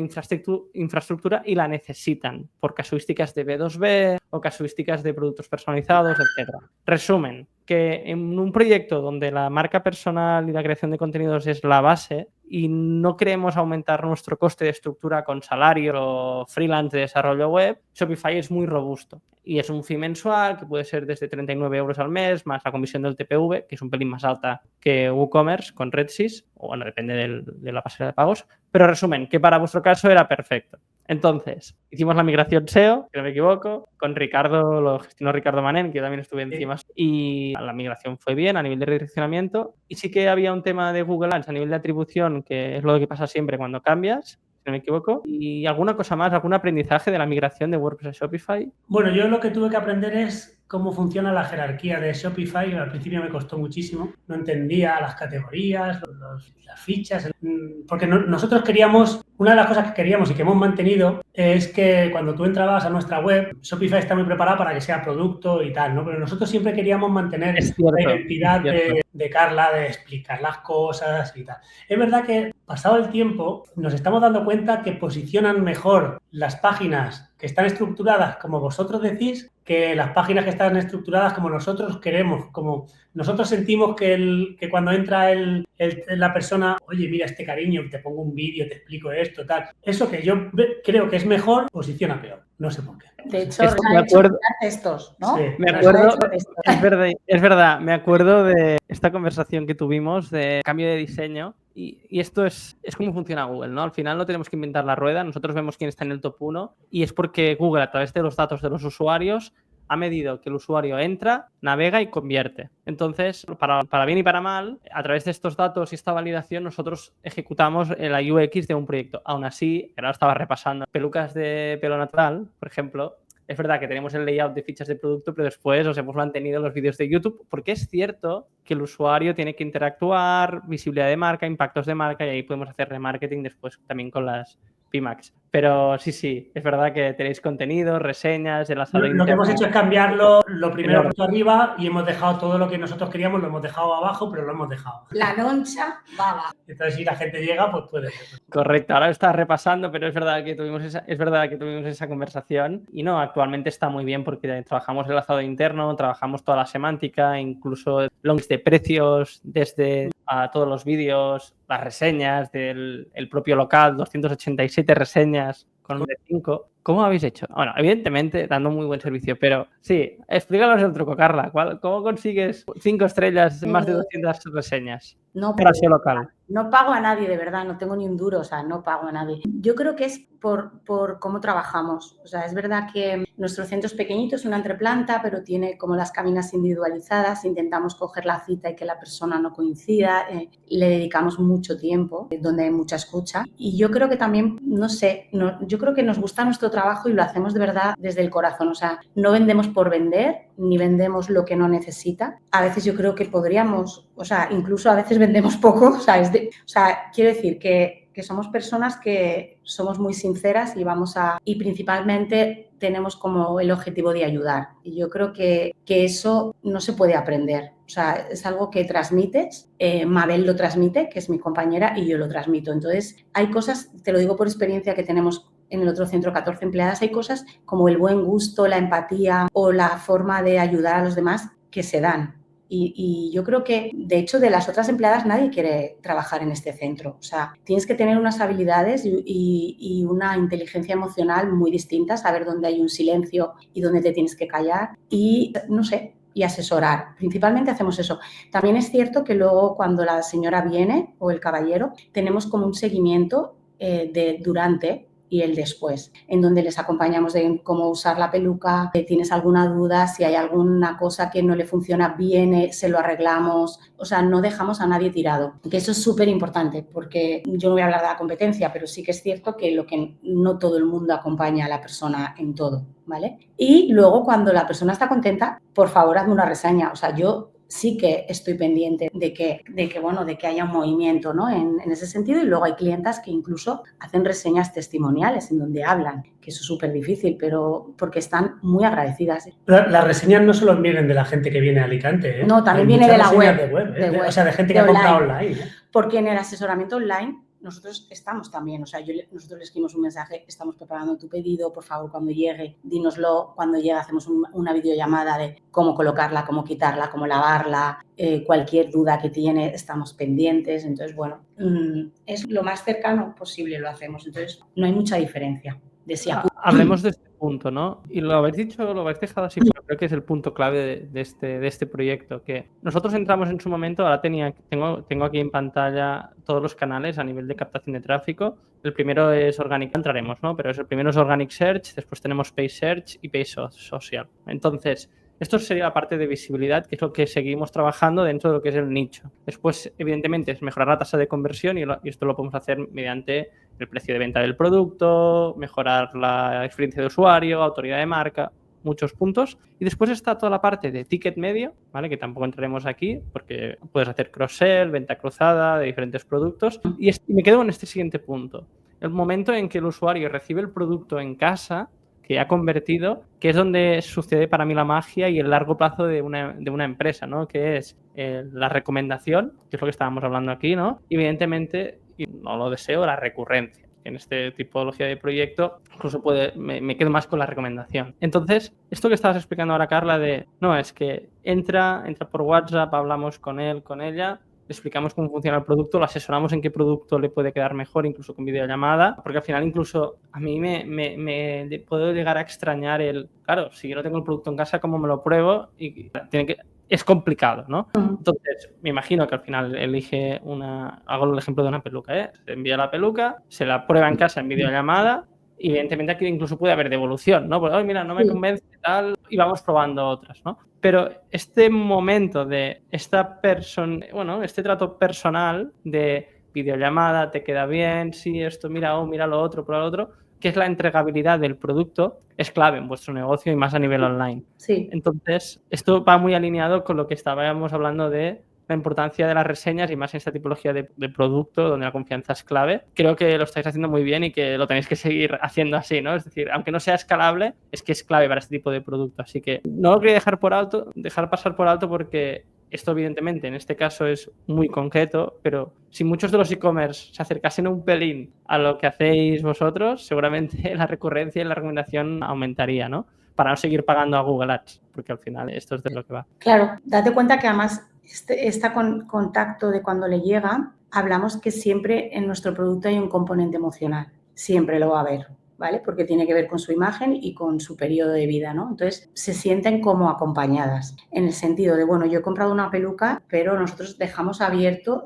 infraestructura y la necesitan por casuísticas de B2B o casuísticas de productos personalizados, etc. Resumen, que en un proyecto donde la marca personal y la creación de contenidos es la base, y no queremos aumentar nuestro coste de estructura con salario o freelance de desarrollo web, Shopify es muy robusto. Y es un fee mensual que puede ser desde 39 euros al mes, más la comisión del TPV, que es un pelín más alta que WooCommerce con RedSys, o bueno, depende de la pasarela de pagos. Pero resumen, que para vuestro caso era perfecto. Entonces, hicimos la migración SEO, que no me equivoco, con Ricardo, lo gestionó Ricardo Manén, que yo también estuve encima, y la migración fue bien a nivel de redireccionamiento. Y sí que había un tema de Google Ads a nivel de atribución, que es lo que pasa siempre cuando cambias, si no me equivoco. ¿Y alguna cosa más, algún aprendizaje de la migración de WordPress a Shopify? Bueno, yo lo que tuve que aprender es cómo funciona la jerarquía de Shopify. Al principio me costó muchísimo. No entendía las categorías, las fichas, porque nosotros queríamos, una de las cosas que queríamos y que hemos mantenido es que cuando tú entrabas a nuestra web, Shopify está muy preparada para que sea producto y tal, ¿no? Pero nosotros siempre queríamos mantener la identidad de Carla, de explicar las cosas y tal. Es verdad que pasado el tiempo nos estamos dando cuenta que posicionan mejor las páginas que están estructuradas como vosotros decís que las páginas que están estructuradas como nosotros queremos, como nosotros sentimos que cuando entra la persona, oye, mira este cariño, te pongo un vídeo, te explico esto, tal. Eso que yo creo que es mejor, posiciona peor. No sé por qué. De hecho, me acuerdo textos, ¿no? Sí, me acuerdo, es verdad, me acuerdo de esta conversación que tuvimos de cambio de diseño y esto es cómo funciona Google, ¿no? Al final no tenemos que inventar la rueda, nosotros vemos quién está en el top 1 y es porque Google, a través de los datos de los usuarios, ha medido que el usuario entra, navega y convierte. Entonces, para bien y para mal, a través de estos datos y esta validación, nosotros ejecutamos la UX de un proyecto. Aún así, ahora estaba repasando pelucas de pelo natural, por ejemplo. Es verdad que tenemos el layout de fichas de producto, pero después os hemos mantenido los vídeos de YouTube porque es cierto que el usuario tiene que interactuar, visibilidad de marca, impactos de marca y ahí podemos hacer remarketing después también con las PMAX. Pero sí, es verdad que tenéis contenido, reseñas, enlazado interno. Lo que hemos hecho es cambiarlo, lo primero puesto arriba y hemos dejado todo lo que nosotros queríamos, lo hemos dejado abajo, pero lo hemos dejado. La loncha baba. Entonces, si la gente llega, pues puede ser. Correcto, ahora lo estás repasando, pero es verdad que tuvimos esa conversación y no, actualmente está muy bien porque trabajamos el enlazado interno, trabajamos toda la semántica, incluso longs de precios desde a todos los vídeos, las reseñas del propio local, 287 reseñas con un de 5. ¿Cómo habéis hecho? Bueno, evidentemente dando muy buen servicio, pero sí, explícanos el truco, Carla. ¿Cómo consigues 5 estrellas, más de 200 reseñas? No, para SEO local. No pago a nadie, de verdad, no tengo ni un duro, o sea, no pago a nadie. Yo creo que es por cómo trabajamos. O sea, es verdad que nuestro centro es pequeñito, es una entreplanta, pero tiene como las cabinas individualizadas. Intentamos coger la cita y que la persona no coincida. Le dedicamos mucho tiempo, donde hay mucha escucha. Y yo creo que también, yo creo que nos gusta nuestro trabajo y lo hacemos de verdad desde el corazón. O sea, no vendemos por vender, ni vendemos lo que no necesita. A veces yo creo que podríamos, o sea, incluso a veces vendemos poco, o sea, quiero decir que somos personas que somos muy sinceras y principalmente tenemos como el objetivo de ayudar. Y yo creo que eso no se puede aprender. O sea, es algo que transmites. Mabel lo transmite, que es mi compañera, y yo lo transmito. Entonces, hay cosas, te lo digo por experiencia que tenemos en el otro centro, 14 empleadas, hay cosas como el buen gusto, la empatía o la forma de ayudar a los demás que se dan. Y yo creo que, de hecho, de las otras empleadas nadie quiere trabajar en este centro. O sea, tienes que tener unas habilidades y una inteligencia emocional muy distintas, saber dónde hay un silencio y dónde te tienes que callar y, y asesorar. Principalmente hacemos eso. También es cierto que luego cuando la señora viene o el caballero, tenemos como un seguimiento durante y el después, en donde les acompañamos de cómo usar la peluca, si tienes alguna duda, si hay alguna cosa que no le funciona bien, se lo arreglamos, o sea, no dejamos a nadie tirado, que eso es súper importante, porque yo no voy a hablar de la competencia, pero sí que es cierto que no todo el mundo acompaña a la persona en todo, ¿vale? Y luego cuando la persona está contenta, por favor, hazme una reseña, o sea, yo sí que estoy pendiente de que haya un movimiento, ¿no? En ese sentido. Y luego hay clientas que incluso hacen reseñas testimoniales en donde hablan, que eso es súper difícil, pero porque están muy agradecidas. Las reseñas no solo vienen de la gente que viene a Alicante, ¿eh? No, también viene de la web. O sea, de gente que ha comprado online. Porque en el asesoramiento online nosotros estamos también, o sea, nosotros le escribimos un mensaje, estamos preparando tu pedido, por favor, cuando llegue, dínoslo, cuando llegue hacemos una videollamada de cómo colocarla, cómo quitarla, cómo lavarla, cualquier duda que tiene, estamos pendientes, entonces, bueno, es lo más cercano posible lo hacemos, entonces no hay mucha diferencia. Hablemos de este punto, ¿no? Y lo habéis dicho, lo habéis dejado así, pero creo que es el punto clave de este proyecto, que nosotros entramos en su momento, ahora tengo aquí en pantalla todos los canales a nivel de captación de tráfico. El primero es Organic, entraremos, ¿no? Pero el primero es Organic Search, después tenemos Paid Search y Paid Social. Entonces, esto sería la parte de visibilidad, que es lo que seguimos trabajando dentro de lo que es el nicho. Después, evidentemente, es mejorar la tasa de conversión y esto lo podemos hacer mediante el precio de venta del producto, mejorar la experiencia de usuario, autoridad de marca, muchos puntos. Y después está toda la parte de ticket medio, ¿vale? Que tampoco entraremos aquí porque puedes hacer cross-sell, venta cruzada de diferentes productos. Y me quedo en este siguiente punto. El momento en que el usuario recibe el producto en casa, que ha convertido, que es donde sucede para mí la magia y el largo plazo de una empresa, ¿no? Que es la recomendación, que es lo que estábamos hablando aquí, ¿no? Y evidentemente, y no lo deseo, la recurrencia. En este tipología de proyecto incluso me quedo más con la recomendación. Entonces, esto que estabas explicando ahora, Carla, es que entra por WhatsApp, hablamos con él, con ella, le explicamos cómo funciona el producto, lo asesoramos en qué producto le puede quedar mejor, incluso con videollamada, porque al final incluso a mí me puedo llegar a extrañar claro, si yo no tengo el producto en casa, ¿cómo me lo pruebo? Y es complicado, ¿no? Entonces, me imagino que al final hago el ejemplo de una peluca, se envía la peluca, se la prueba en casa en videollamada, y evidentemente aquí incluso puede haber devolución, ¿no? Porque, mira, no me convence tal, y vamos probando otras, ¿no? Pero este momento de este trato personal de videollamada, te queda bien, sí, esto, mira lo otro, prueba lo otro, que es la entregabilidad del producto, es clave en vuestro negocio y más a nivel online. Sí. Entonces, esto va muy alineado con lo que estábamos hablando de la importancia de las reseñas y más en esta tipología de producto donde la confianza es clave. Creo que lo estáis haciendo muy bien y que lo tenéis que seguir haciendo así, ¿no? Es decir, aunque no sea escalable, es que es clave para este tipo de producto. Así que no lo quería dejar pasar por alto porque esto evidentemente en este caso es muy concreto, pero si muchos de los e-commerce se acercasen un pelín a lo que hacéis vosotros, seguramente la recurrencia y la recomendación aumentaría, ¿no? Para no seguir pagando a Google Ads, porque al final esto es de lo que va. Claro, date cuenta que además este contacto de cuando le llega, hablamos que siempre en nuestro producto hay un componente emocional, siempre lo va a haber, ¿vale? Porque tiene que ver con su imagen y con su periodo de vida, ¿no? Entonces, se sienten como acompañadas, en el sentido de, bueno, yo he comprado una peluca, pero nosotros dejamos abierto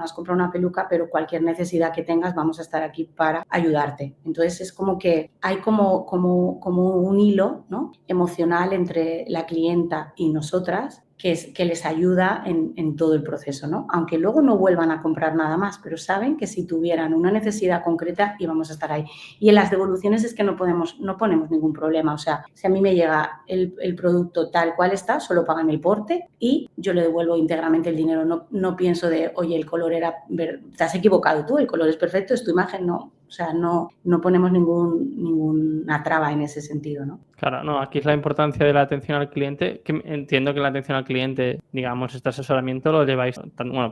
has comprado una peluca, pero cualquier necesidad que tengas, vamos a estar aquí para ayudarte. Entonces, es como que hay como un hilo, ¿no? Emocional entre la clienta y nosotras, que les ayuda en todo el proceso, ¿no? Aunque luego no vuelvan a comprar nada más, pero saben que si tuvieran una necesidad concreta íbamos a estar ahí. Y en las devoluciones es que no ponemos ningún problema. O sea, si a mí me llega el producto tal cual está, solo pagan el porte y yo le devuelvo íntegramente el dinero. No pienso oye, el color te has equivocado tú, el color es perfecto, es tu imagen, no. O sea, no ponemos ninguna traba en ese sentido, ¿no? Claro, no, aquí es la importancia de la atención al cliente, que entiendo que la atención al cliente, digamos, este asesoramiento lo lleváis,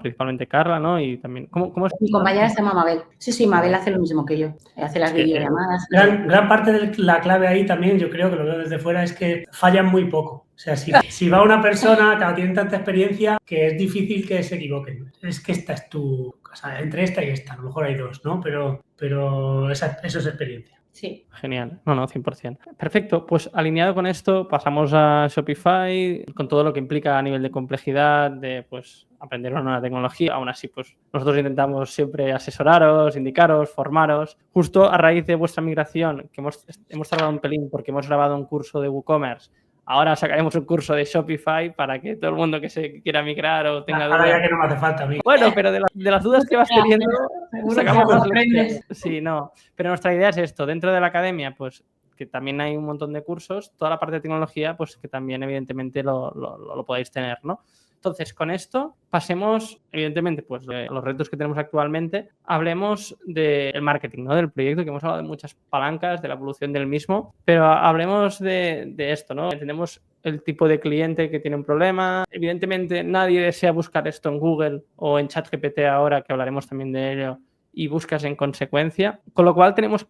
principalmente Carla, ¿no? Y también, ¿cómo es? Mi compañera se llama Mabel. Sí, Mabel hace lo mismo que yo, hace las videollamadas. Gran parte de la clave ahí también, yo creo que lo veo desde fuera, es que fallan muy poco. O sea, si va una persona que tiene tanta experiencia que es difícil que se equivoquen. Es que esta es entre esta y esta, a lo mejor hay dos, ¿no? Pero eso es experiencia. Sí. Genial. No, 100%. Perfecto. Pues alineado con esto, pasamos a Shopify, con todo lo que implica a nivel de complejidad, de aprender una nueva tecnología. Aún así, nosotros intentamos siempre asesoraros, indicaros, formaros. Justo a raíz de vuestra migración, que hemos tardado un pelín porque hemos grabado un curso de WooCommerce. Ahora sacaremos un curso de Shopify para que todo el mundo que se quiera migrar o tenga dudas. Ahora ya que no me hace falta a mí. Bueno, pero de las dudas que vas teniendo, sacamos las lecciones. Sí, no. Pero nuestra idea es esto. Dentro de la academia, que también hay un montón de cursos, toda la parte de tecnología, que también evidentemente lo podáis tener, ¿no? Entonces, con esto pasemos, evidentemente, de los retos que tenemos actualmente, hablemos del marketing, ¿no? Del proyecto, que hemos hablado de muchas palancas, de la evolución del mismo, pero hablemos de esto, ¿no? Entendemos el tipo de cliente que tiene un problema. Evidentemente, nadie desea buscar esto en Google o en ChatGPT ahora, que hablaremos también de ello, y buscas en consecuencia. Con lo cual tenemos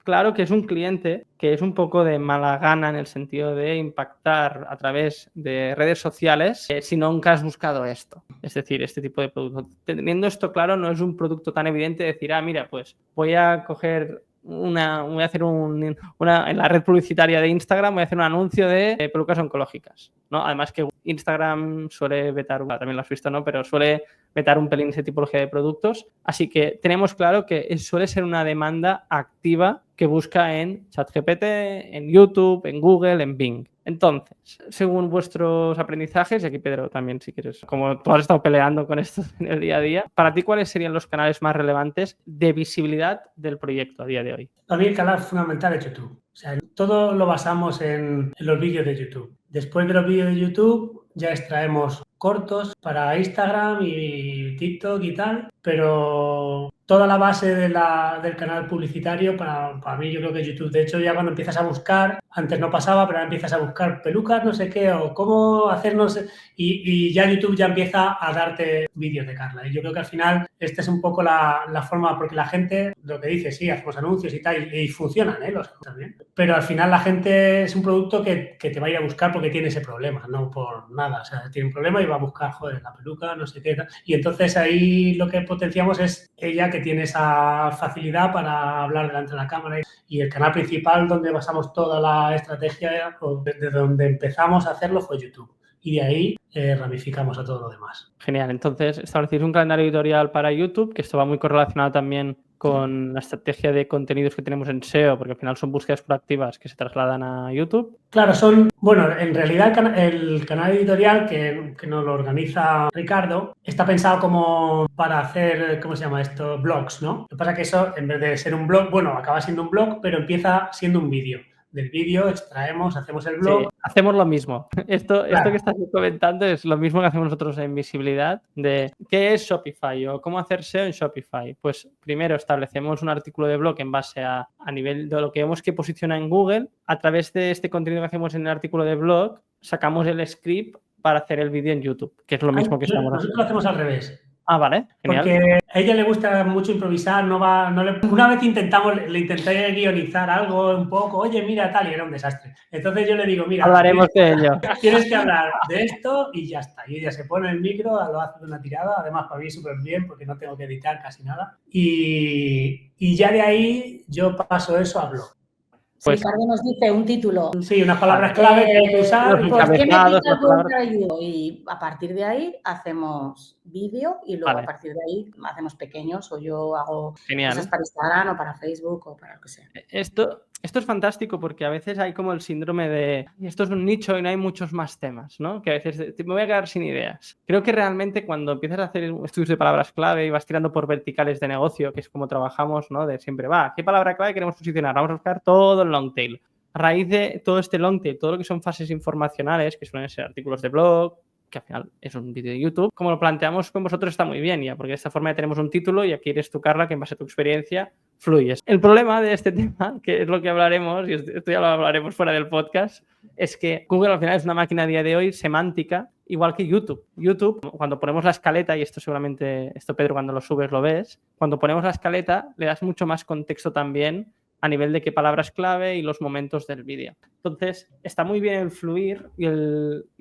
claro que es un cliente que es un poco de mala gana en el sentido de impactar a través de redes sociales si nunca has buscado esto. Es decir, este tipo de producto. Teniendo esto claro, no es un producto tan evidente de decir, mira, pues voy a coger voy a hacer en la red publicitaria de Instagram, voy a hacer un anuncio de pelucas oncológicas, ¿no? Además que Instagram suele vetar, también lo has visto, ¿no? Pero suele vetar un pelín esa tipología de productos. Así que tenemos claro que suele ser una demanda activa que busca en ChatGPT, en YouTube, en Google, en Bing. Entonces, según vuestros aprendizajes, y aquí Pedro también, si quieres, como tú has estado peleando con esto en el día a día, para ti, ¿cuáles serían los canales más relevantes de visibilidad del proyecto a día de hoy? Para mí el canal fundamental es YouTube. O sea, todo lo basamos en los vídeos de YouTube. Después de los vídeos de YouTube ya extraemos cortos para Instagram y TikTok y tal, pero toda la base del canal publicitario para mí yo creo que es YouTube. De hecho, ya cuando empiezas a buscar, antes no pasaba, pero ahora empiezas a buscar pelucas, no sé qué, o cómo hacernos, y ya YouTube ya empieza a darte vídeos de Carla. Y yo creo que al final esta es un poco la forma, porque la gente lo que dice, sí, hacemos anuncios y tal, y funcionan, los anuncios también. Pero al final la gente es un producto que te va a ir a buscar porque tiene ese problema, no por nada. O sea, tiene un problema y va a buscar, joder, la peluca, no sé qué. Y entonces ahí lo que potenciamos es ella que tiene esa facilidad para hablar delante de la cámara. Y el canal principal donde basamos toda la estrategia, o desde donde empezamos a hacerlo, fue YouTube. Y de ahí ramificamos a todo lo demás. Genial. Entonces, establecéis un calendario editorial para YouTube, que esto va muy correlacionado también con la estrategia de contenidos que tenemos en SEO, porque al final son búsquedas proactivas que se trasladan a YouTube. Claro, bueno, en realidad el canal editorial que nos lo organiza Ricardo está pensado como para hacer, ¿cómo se llama esto? Blogs, ¿no? Lo que pasa es que eso, en vez de ser un blog, bueno, acaba siendo un blog, pero empieza siendo un vídeo. Del vídeo extraemos, hacemos el blog. Sí, hacemos lo mismo. Esto Claro. que estás comentando es lo mismo que hacemos nosotros en visibilidad, de qué es Shopify o cómo hacer SEO en Shopify. Pues primero establecemos un artículo de blog en base a nivel de lo que vemos que posiciona en Google. A través de este contenido que hacemos en el artículo de blog, sacamos el script para hacer el vídeo en YouTube, que es lo mismo que estamos haciendo. Nosotros lo hacemos al revés. Vale, genial. Porque a ella le gusta mucho improvisar, una vez le intenté guionizar algo un poco, oye, mira, tal, y era un desastre. Entonces yo le digo, mira, hablaremos de ello. Tienes que hablar de esto y ya está. Y ella se pone el micro, lo hace de una tirada, además para mí súper bien porque no tengo que editar casi nada. Y ya de ahí yo paso eso a blog. Pues, Ricardo nos dice un título. Sí, unas palabras clave que hay que usar. ¿Por qué me pica el Y a partir de ahí hacemos vídeo y luego a partir de ahí hacemos pequeños o yo hago cosas para Instagram o para Facebook o para lo que sea. Esto es fantástico porque a veces hay como el síndrome de esto es un nicho y no hay muchos más temas, ¿no? Que a veces me voy a quedar sin ideas. Creo que realmente cuando empiezas a hacer estudios de palabras clave y vas tirando por verticales de negocio, que es como trabajamos, ¿no? De siempre, ¿qué palabra clave queremos posicionar? Vamos a buscar todo el long tail. A raíz de todo este long tail, todo lo que son fases informacionales, que suelen ser artículos de blog, que al final es un vídeo de YouTube, como lo planteamos con vosotros está muy bien ya, porque de esta forma ya tenemos un título y aquí eres tú, Carla, que en base a tu experiencia fluyes. El problema de este tema, que es lo que hablaremos, y esto ya lo hablaremos fuera del podcast, es que Google al final es una máquina a día de hoy semántica, igual que YouTube. YouTube, cuando ponemos la escaleta, y esto seguramente, Pedro, cuando lo subes lo ves, cuando ponemos la escaleta le das mucho más contexto también a nivel de qué palabras clave y los momentos del vídeo. Entonces, está muy bien el fluir y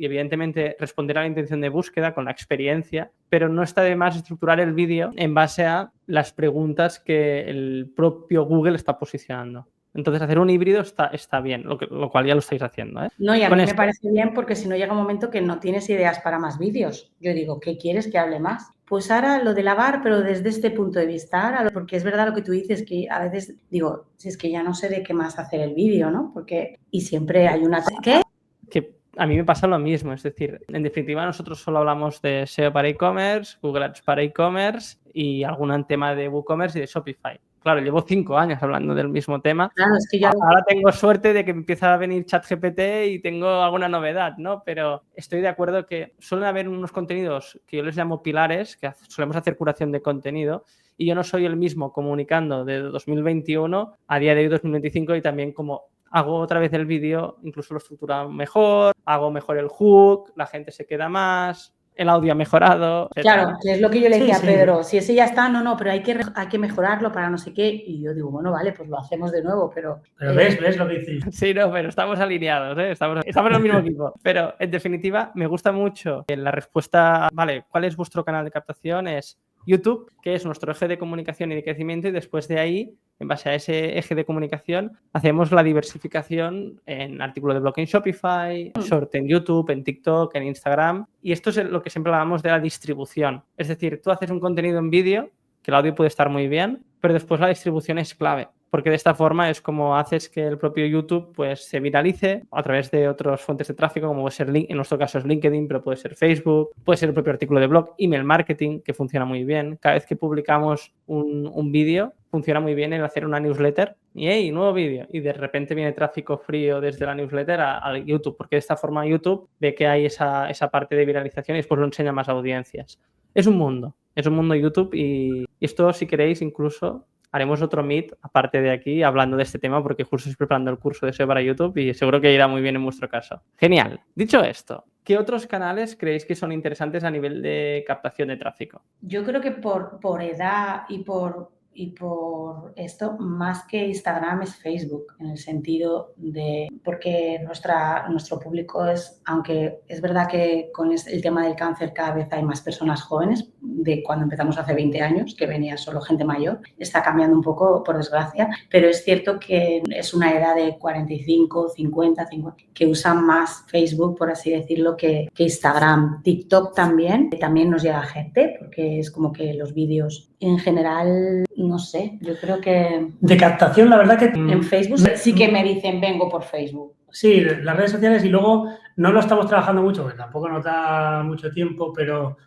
evidentemente responder a la intención de búsqueda con la experiencia, pero no está de más estructurar el vídeo en base a las preguntas que el propio Google está posicionando. Entonces, hacer un híbrido está bien, lo cual ya lo estáis haciendo, ¿eh? No, y a mí me parece bien porque si no llega un momento que no tienes ideas para más vídeos. Yo digo, ¿qué quieres que hable más? Pues ahora lo de lavar, pero desde este punto de vista, porque es verdad lo que tú dices, que a veces digo, si es que ya no sé de qué más hacer el vídeo, ¿no? Porque, y siempre hay una... ¿Qué? Que a mí me pasa lo mismo, es decir, en definitiva nosotros solo hablamos de SEO para e-commerce, Google Ads para e-commerce y algún tema de WooCommerce y de Shopify. Claro, llevo 5 años hablando del mismo tema. Claro, es que yo... Ahora tengo suerte de que empieza a venir ChatGPT y tengo alguna novedad, ¿no? Pero estoy de acuerdo que suelen haber unos contenidos que yo les llamo pilares, que solemos hacer curación de contenido, y yo no soy el mismo comunicando de 2021 a día de hoy 2025 y también como hago otra vez el vídeo, incluso lo estructura mejor, hago mejor el hook, la gente se queda más, el audio ha mejorado, etc. Claro, que es lo que yo le decía Sí, a Pedro, si ese ya está, no, pero hay que mejorarlo para no sé qué. Y yo digo, bueno, vale, pues lo hacemos de nuevo, pero... Pero ves lo que dices. Sí, no, pero estamos alineados, ¿eh? Estamos en el mismo equipo. Pero, en definitiva, me gusta mucho la respuesta, vale, ¿cuál es vuestro canal de captación? Es YouTube, que es nuestro eje de comunicación y de crecimiento, y después de ahí, en base a ese eje de comunicación, hacemos la diversificación en artículo de blog en Shopify, short en YouTube, en TikTok, en Instagram. Y esto es lo que siempre hablamos de la distribución. Es decir, tú haces un contenido en vídeo, que el audio puede estar muy bien, pero después la distribución es clave, porque de esta forma es como haces que el propio YouTube pues se viralice a través de otras fuentes de tráfico, como puede ser, en nuestro caso es LinkedIn, pero puede ser Facebook, puede ser el propio artículo de blog, email marketing, que funciona muy bien. Cada vez que publicamos un vídeo, funciona muy bien el hacer una newsletter y ¡hey! Nuevo vídeo. Y de repente viene tráfico frío desde la newsletter a YouTube, porque de esta forma YouTube ve que hay esa parte de viralización y después lo enseña a más audiencias. Es un mundo YouTube, y esto, si queréis, incluso haremos otro meet aparte de aquí hablando de este tema, porque justo estoy preparando el curso de SEO para YouTube y seguro que irá muy bien en vuestro caso. Genial. Dicho esto, ¿qué otros canales creéis que son interesantes a nivel de captación de tráfico? Yo creo que por edad y por esto, más que Instagram, es Facebook, en el sentido de, porque nuestro público es, aunque es verdad que con el tema del cáncer cada vez hay más personas jóvenes, de cuando empezamos hace 20 años, que venía solo gente mayor, está cambiando un poco, por desgracia, pero es cierto que es una edad de 45, 50, que usan más Facebook, por así decirlo, que Instagram. TikTok también nos llega gente, porque es como que los vídeos en general, no sé, yo creo que... De captación, la verdad que... En Facebook sí que me dicen, vengo por Facebook. Sí, las redes sociales, y luego no lo estamos trabajando mucho, porque tampoco nos da mucho tiempo, pero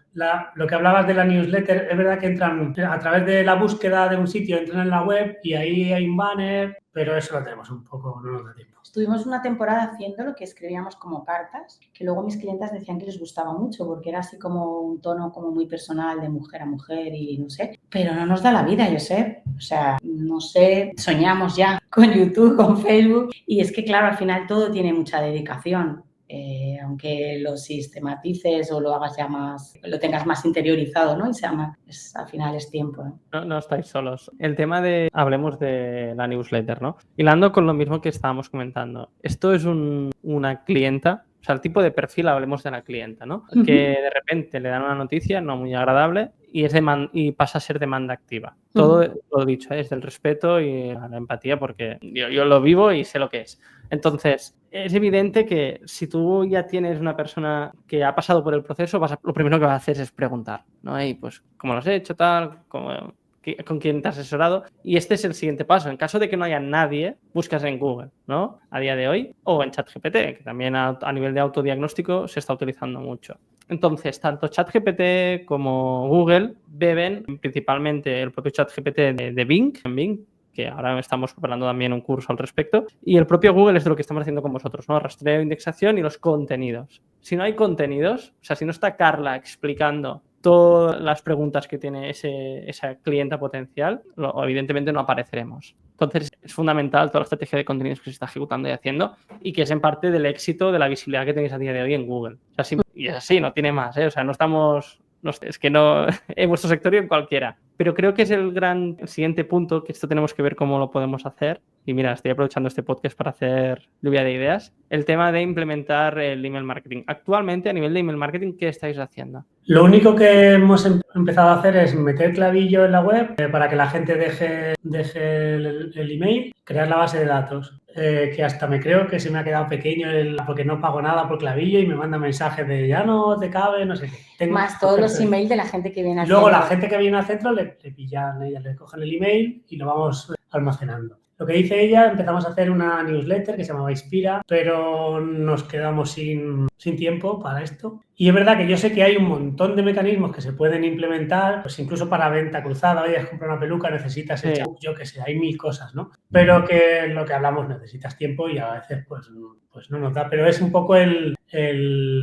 lo que hablabas de la newsletter, es verdad que entran a través de la búsqueda de un sitio, entran en la web y ahí hay un banner, pero eso lo tenemos un poco, no nos da tiempo. Estuvimos una temporada haciéndolo, que escribíamos como cartas, que luego mis clientas decían que les gustaba mucho, porque era así como un tono como muy personal, de mujer a mujer y no sé, pero no nos da la vida, Josep. O sea, no sé, soñamos ya con YouTube, con Facebook, y es que claro, al final todo tiene mucha dedicación. Aunque lo sistematices o lo hagas ya más, lo tengas más interiorizado, ¿no? Y sea más, al final es tiempo, ¿no? No estáis solos. El tema hablemos de la newsletter, ¿no? Hilando con lo mismo que estábamos comentando. Esto es una clienta, o sea, el tipo de perfil, hablemos de la clienta, ¿no? Uh-huh. Que de repente le dan una noticia no muy agradable y pasa a ser demanda activa. Todo lo dicho, es del respeto y la empatía, porque yo lo vivo y sé lo que es. Entonces, es evidente que si tú ya tienes una persona que ha pasado por el proceso, lo primero que vas a hacer es preguntar, ¿no? Y pues, ¿cómo lo has hecho? ¿Con quién te has asesorado? Y este es el siguiente paso. En caso de que no haya nadie, buscas en Google, ¿no? A día de hoy, o en ChatGPT, que también a nivel de autodiagnóstico se está utilizando mucho. Entonces, tanto ChatGPT como Google beben principalmente el propio ChatGPT de Bing, que ahora estamos preparando también un curso al respecto, y el propio Google es de lo que estamos haciendo con vosotros, ¿no? Rastreo, indexación y los contenidos. Si no hay contenidos, o sea, si no está Carla explicando todas las preguntas que tiene esa clienta potencial, evidentemente no apareceremos. Entonces, es fundamental toda la estrategia de contenidos que se está ejecutando y haciendo, y que es en parte del éxito de la visibilidad que tenéis a día de hoy en Google. O sea, y es así, no tiene más, ¿eh? O sea, no estamos... No sé, es que no en vuestro sector y en cualquiera. Pero creo que es el siguiente punto, que esto tenemos que ver cómo lo podemos hacer. Y mira, estoy aprovechando este podcast para hacer lluvia de ideas. El tema de implementar el email marketing. Actualmente, a nivel de email marketing, ¿qué estáis haciendo? Lo único que hemos empezado a hacer es meter clavillo en la web para que la gente deje el email, crear la base de datos. Que hasta me creo que se me ha quedado pequeño porque no pago nada por clavillo y me manda mensajes de ya no te cabe, no sé qué. Más todos los emails de la gente que viene al centro. Luego la gente que viene al centro le pillan, ellas le cogen el email y lo vamos almacenando. Lo que dice ella, empezamos a hacer una newsletter que se llamaba Inspira, pero nos quedamos sin tiempo para esto. Y es verdad que yo sé que hay un montón de mecanismos que se pueden implementar, pues incluso para venta cruzada. Oye, has comprado una peluca, necesitas el champú, yo qué sé, hay mil cosas, ¿no? Pero que lo que hablamos, necesitas tiempo y a veces pues no nos da. Pero es un poco el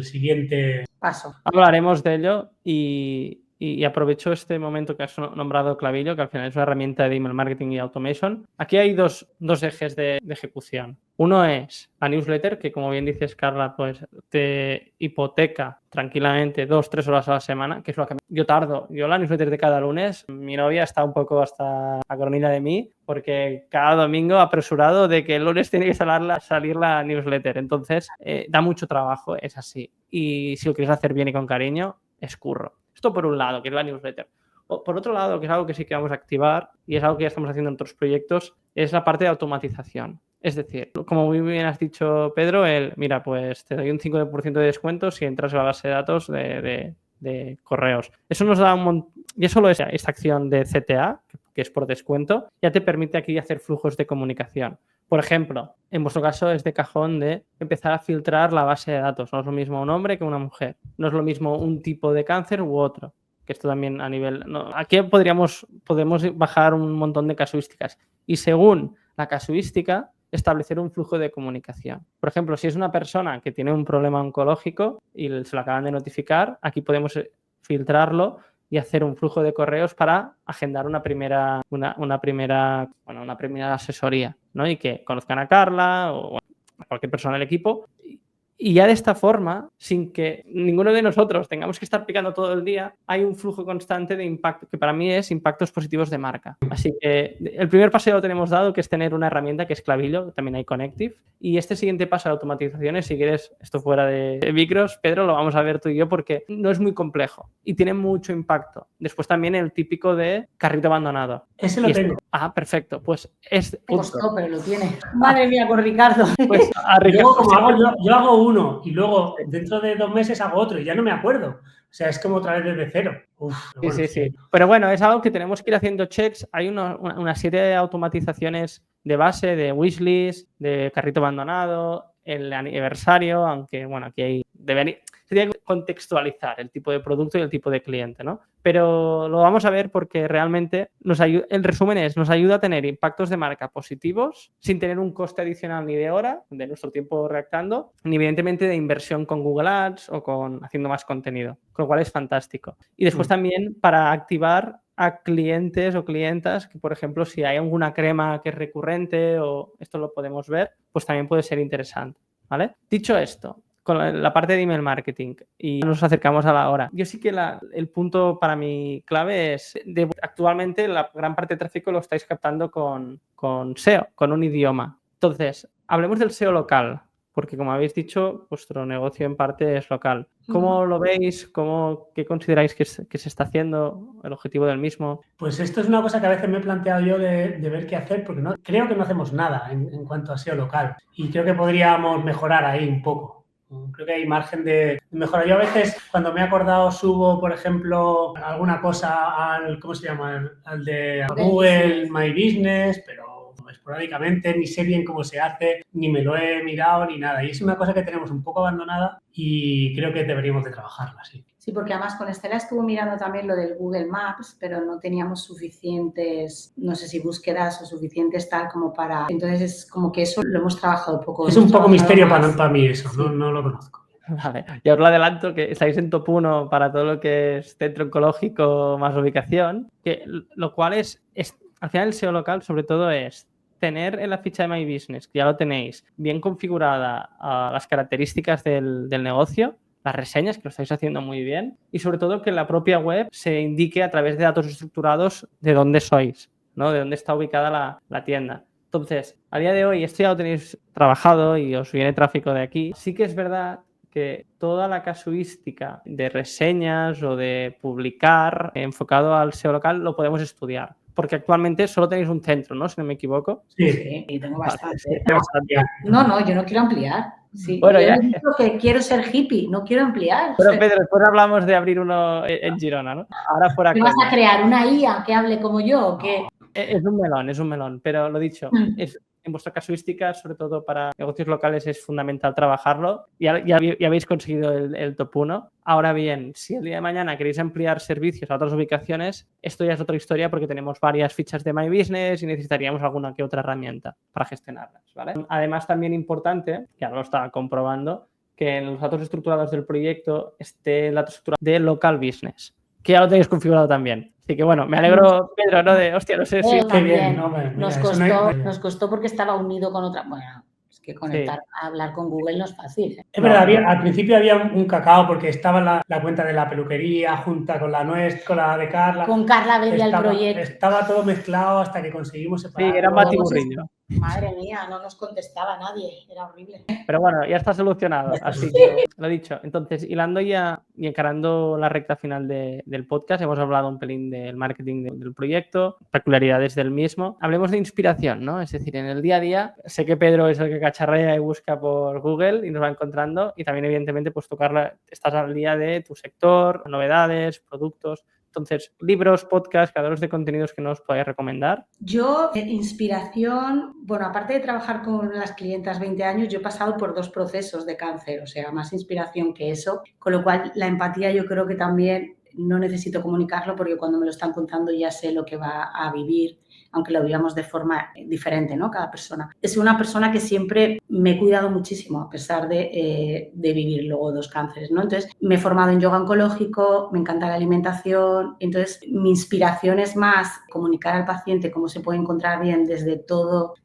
siguiente paso. Hablaremos de ello y aprovecho este momento que has nombrado Clavillo, que al final es una herramienta de email marketing y automation. Aquí hay dos ejes de ejecución. Uno es la newsletter, que como bien dices, Carla, pues te hipoteca tranquilamente 2-3 horas a la semana, que es lo que yo tardo. Yo la newsletter de cada lunes, mi novia está un poco hasta agonía de mí, porque cada domingo apresurado de que el lunes tiene que salir la newsletter. Entonces, da mucho trabajo, es así. Y si lo quieres hacer bien y con cariño, es curro. Esto por un lado, que es la newsletter. Por otro lado, que es algo que sí que vamos a activar y es algo que ya estamos haciendo en otros proyectos, es la parte de automatización. Es decir, como muy bien has dicho, Pedro, mira, pues te doy un 5% de descuento si entras a la base de datos de correos. Eso nos da un montón. Y solo esta acción de CTA, que es por descuento, ya te permite aquí hacer flujos de comunicación. Por ejemplo, en vuestro caso es de cajón de empezar a filtrar la base de datos. No es lo mismo un hombre que una mujer. No es lo mismo un tipo de cáncer u otro. Que esto también a nivel... No, aquí podemos bajar un montón de casuísticas. Y según la casuística, establecer un flujo de comunicación. Por ejemplo, si es una persona que tiene un problema oncológico y se lo acaban de notificar, aquí podemos filtrarlo y hacer un flujo de correos para agendar una primera asesoría, ¿no? Y que conozcan a Carla o a cualquier persona del equipo. Y ya de esta forma, sin que ninguno de nosotros tengamos que estar picando todo el día, hay un flujo constante de impacto, que para mí es impactos positivos de marca. Así que el primer paso ya lo tenemos dado, que es tener una herramienta que es Klaviyo, también hay Connective. Y este siguiente paso de automatizaciones, si quieres, esto fuera de micros, Pedro, lo vamos a ver tú y yo porque no es muy complejo y tiene mucho impacto. Después también el típico de carrito abandonado. Ese lo tengo. Perfecto. Pues es... Me costó, pero lo tiene. Madre mía, con Ricardo. Pues a Ricardo, yo hago uno y luego dentro de 2 meses hago otro y ya no me acuerdo. O sea, es como otra vez desde cero. Sí. Pero bueno, es algo que tenemos que ir haciendo checks. Hay una serie de automatizaciones de base, de wishlist, de carrito abandonado, el aniversario, aunque bueno, aquí hay... Se tiene que contextualizar el tipo de producto y el tipo de cliente, ¿no? Pero lo vamos a ver porque realmente el resumen nos ayuda a tener impactos de marca positivos sin tener un coste adicional ni de hora, de nuestro tiempo redactando, ni evidentemente de inversión con Google Ads o haciendo más contenido, con lo cual es fantástico. Y después también para activar a clientes o clientas que, por ejemplo, si hay alguna crema que es recurrente o esto lo podemos ver, pues también puede ser interesante, ¿vale? Dicho esto, con la parte de email marketing y nos acercamos a la hora. Yo sí que el punto para mí clave es actualmente la gran parte de tráfico lo estáis captando con SEO, con un idioma. Entonces, hablemos del SEO local, porque como habéis dicho, vuestro negocio en parte es local. ¿Cómo lo veis? ¿Qué consideráis que se está haciendo? ¿El objetivo del mismo? Pues esto es una cosa que a veces me he planteado yo de ver qué hacer, porque creo que no hacemos nada en cuanto a SEO local y creo que podríamos mejorar ahí un poco. Creo que hay margen de mejora. Yo a veces, cuando me he acordado, subo, por ejemplo, alguna cosa ¿cómo se llama? Al de Google My Business, pero esporádicamente, ni sé bien cómo se hace, ni me lo he mirado, ni nada. Y es una cosa que tenemos un poco abandonada y creo que deberíamos de trabajarla, sí. Sí, porque además con Estela estuvo mirando también lo del Google Maps, pero no teníamos suficientes, no sé si búsquedas o suficientes tal como para... Entonces es como que eso lo hemos trabajado poco. Es un poco misterio para mí eso, sí. No lo conozco. Vale, ya os lo adelanto que estáis en top 1 para todo lo que es centro oncológico más ubicación, lo cual es al final el SEO local sobre todo es tener en la ficha de My Business, que ya lo tenéis, bien configurada las características del negocio, las reseñas, que lo estáis haciendo muy bien, y sobre todo que en la propia web se indique a través de datos estructurados de dónde sois, ¿no? De dónde está ubicada la tienda. Entonces, a día de hoy, esto ya lo tenéis trabajado y os viene tráfico de aquí. Sí que es verdad que toda la casuística de reseñas o de publicar enfocado al SEO local lo podemos estudiar. Porque actualmente solo tenéis un centro, ¿no? Si no me equivoco. Sí, y tengo bastante. Vale. No, yo no quiero ampliar. Sí. Bueno, yo ya he dicho que quiero ser hippie, no quiero ampliar. Pero Pedro, después hablamos de abrir uno en Girona, ¿no? Ahora fuera. ¿Me vas a crear una IA que hable como yo o qué? Es un melón, pero lo dicho, en vuestra casuística, sobre todo para negocios locales, es fundamental trabajarlo. Ya habéis conseguido el top 1. Ahora bien, si el día de mañana queréis ampliar servicios a otras ubicaciones, esto ya es otra historia porque tenemos varias fichas de My Business y necesitaríamos alguna que otra herramienta para gestionarlas, ¿vale? Además, también importante, que ahora lo estaba comprobando, que en los datos estructurados del proyecto esté el dato estructurado de Local Business, que ya lo tenéis configurado también. Así que bueno, me alegro, Pedro, ¿no? Hostia, no sé si... También. Nos costó porque estaba unido con otra... Bueno, Es que conectar, hablar con Google no es fácil. Es verdad, al principio había un cacao porque estaba la cuenta de la peluquería junta con la nuestra, con la de Carla. Con Carla veía el proyecto. Estaba todo mezclado hasta que conseguimos separar. Sí, era batiburrillo. Madre mía, no nos contestaba nadie, era horrible. Pero bueno, ya está solucionado, así que lo dicho. Entonces, hilando ya y encarando la recta final del podcast, hemos hablado un pelín del marketing del proyecto, peculiaridades del mismo. Hablemos de inspiración, ¿no? Es decir, en el día a día, sé que Pedro es el que cacharrea y busca por Google y nos va encontrando, y también, evidentemente, pues estás al día de tu sector, novedades, productos. Entonces, libros, podcasts, creadores de contenidos que nos podáis recomendar. Yo, inspiración, bueno, aparte de trabajar con las clientas 20 años, yo he pasado por 2 procesos de cáncer, o sea, más inspiración que eso, con lo cual la empatía yo creo que también no necesito comunicarlo porque cuando me lo están contando ya sé lo que va a vivir, aunque lo vivamos de forma diferente, ¿no? Cada persona. Es una persona que siempre me he cuidado muchísimo a pesar de vivir luego 2 cánceres, ¿no? Entonces, me he formado en yoga oncológico, me encanta la alimentación, entonces mi inspiración es más comunicar al paciente cómo se puede encontrar bien desde todos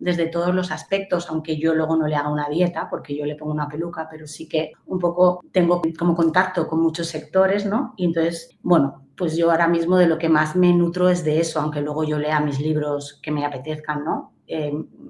los aspectos, aunque yo luego no le haga una dieta porque yo le pongo una peluca, pero sí que un poco tengo como contacto con muchos sectores, ¿no? Y entonces, bueno, pues yo ahora mismo de lo que más me nutro es de eso, aunque luego yo lea mis libros que me apetezcan, ¿no?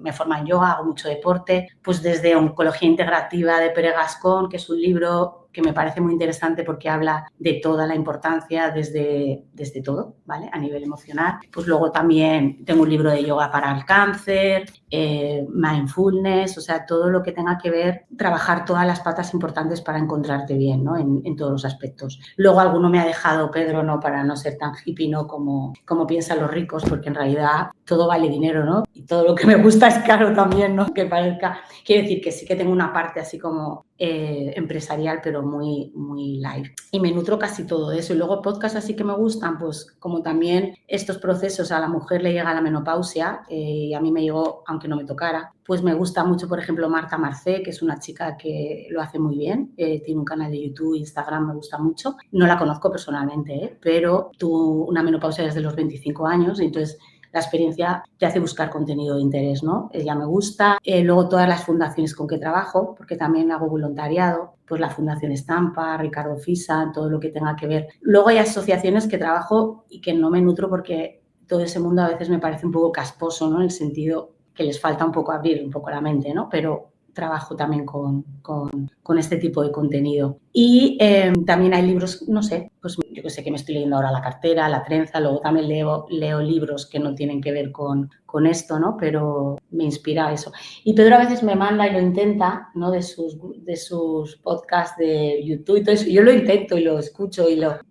Me formo en yoga, hago mucho deporte, pues desde Oncología Integrativa de Pere Gascón, que es un libro que me parece muy interesante porque habla de toda la importancia desde todo, ¿vale? A nivel emocional. Pues luego también tengo un libro de yoga para el cáncer, mindfulness, o sea, todo lo que tenga que ver, trabajar todas las patas importantes para encontrarte bien, ¿no? En todos los aspectos. Luego alguno me ha dejado, Pedro, ¿no? Para no ser tan hippie, ¿no? Como piensan los ricos, porque en realidad todo vale dinero, ¿no? Y todo lo que me gusta es caro también, ¿no? Que parezca. Quiero decir que sí que tengo una parte así como empresarial, pero muy, muy light. Y me nutro casi todo eso. Y luego podcasts así que me gustan, pues como también estos procesos, a la mujer le llega la menopausia, y a mí me llegó, aunque no me tocara, pues me gusta mucho, por ejemplo, Marta Marcé, que es una chica que lo hace muy bien, tiene un canal de YouTube, Instagram, me gusta mucho. No la conozco personalmente, pero tuvo una menopausia desde los 25 años, y entonces la experiencia te hace buscar contenido de interés, ¿no? Ella me gusta. Luego todas las fundaciones con que trabajo, porque también hago voluntariado, pues la Fundación Estampa, Ricardo Fisa, todo lo que tenga que ver. Luego hay asociaciones que trabajo y que no me nutro porque todo ese mundo a veces me parece un poco casposo, ¿no? En el sentido que les falta un poco abrir un poco la mente, ¿no? Pero trabajo también con este tipo de contenido. Y también hay libros, no sé, pues yo que sé que me estoy leyendo ahora La cartera, La trenza, luego también leo libros que no tienen que ver con esto, ¿no? Pero me inspira eso. Y Pedro a veces me manda y lo intenta, ¿no? De sus podcasts de YouTube y todo eso. Yo lo intento y lo escucho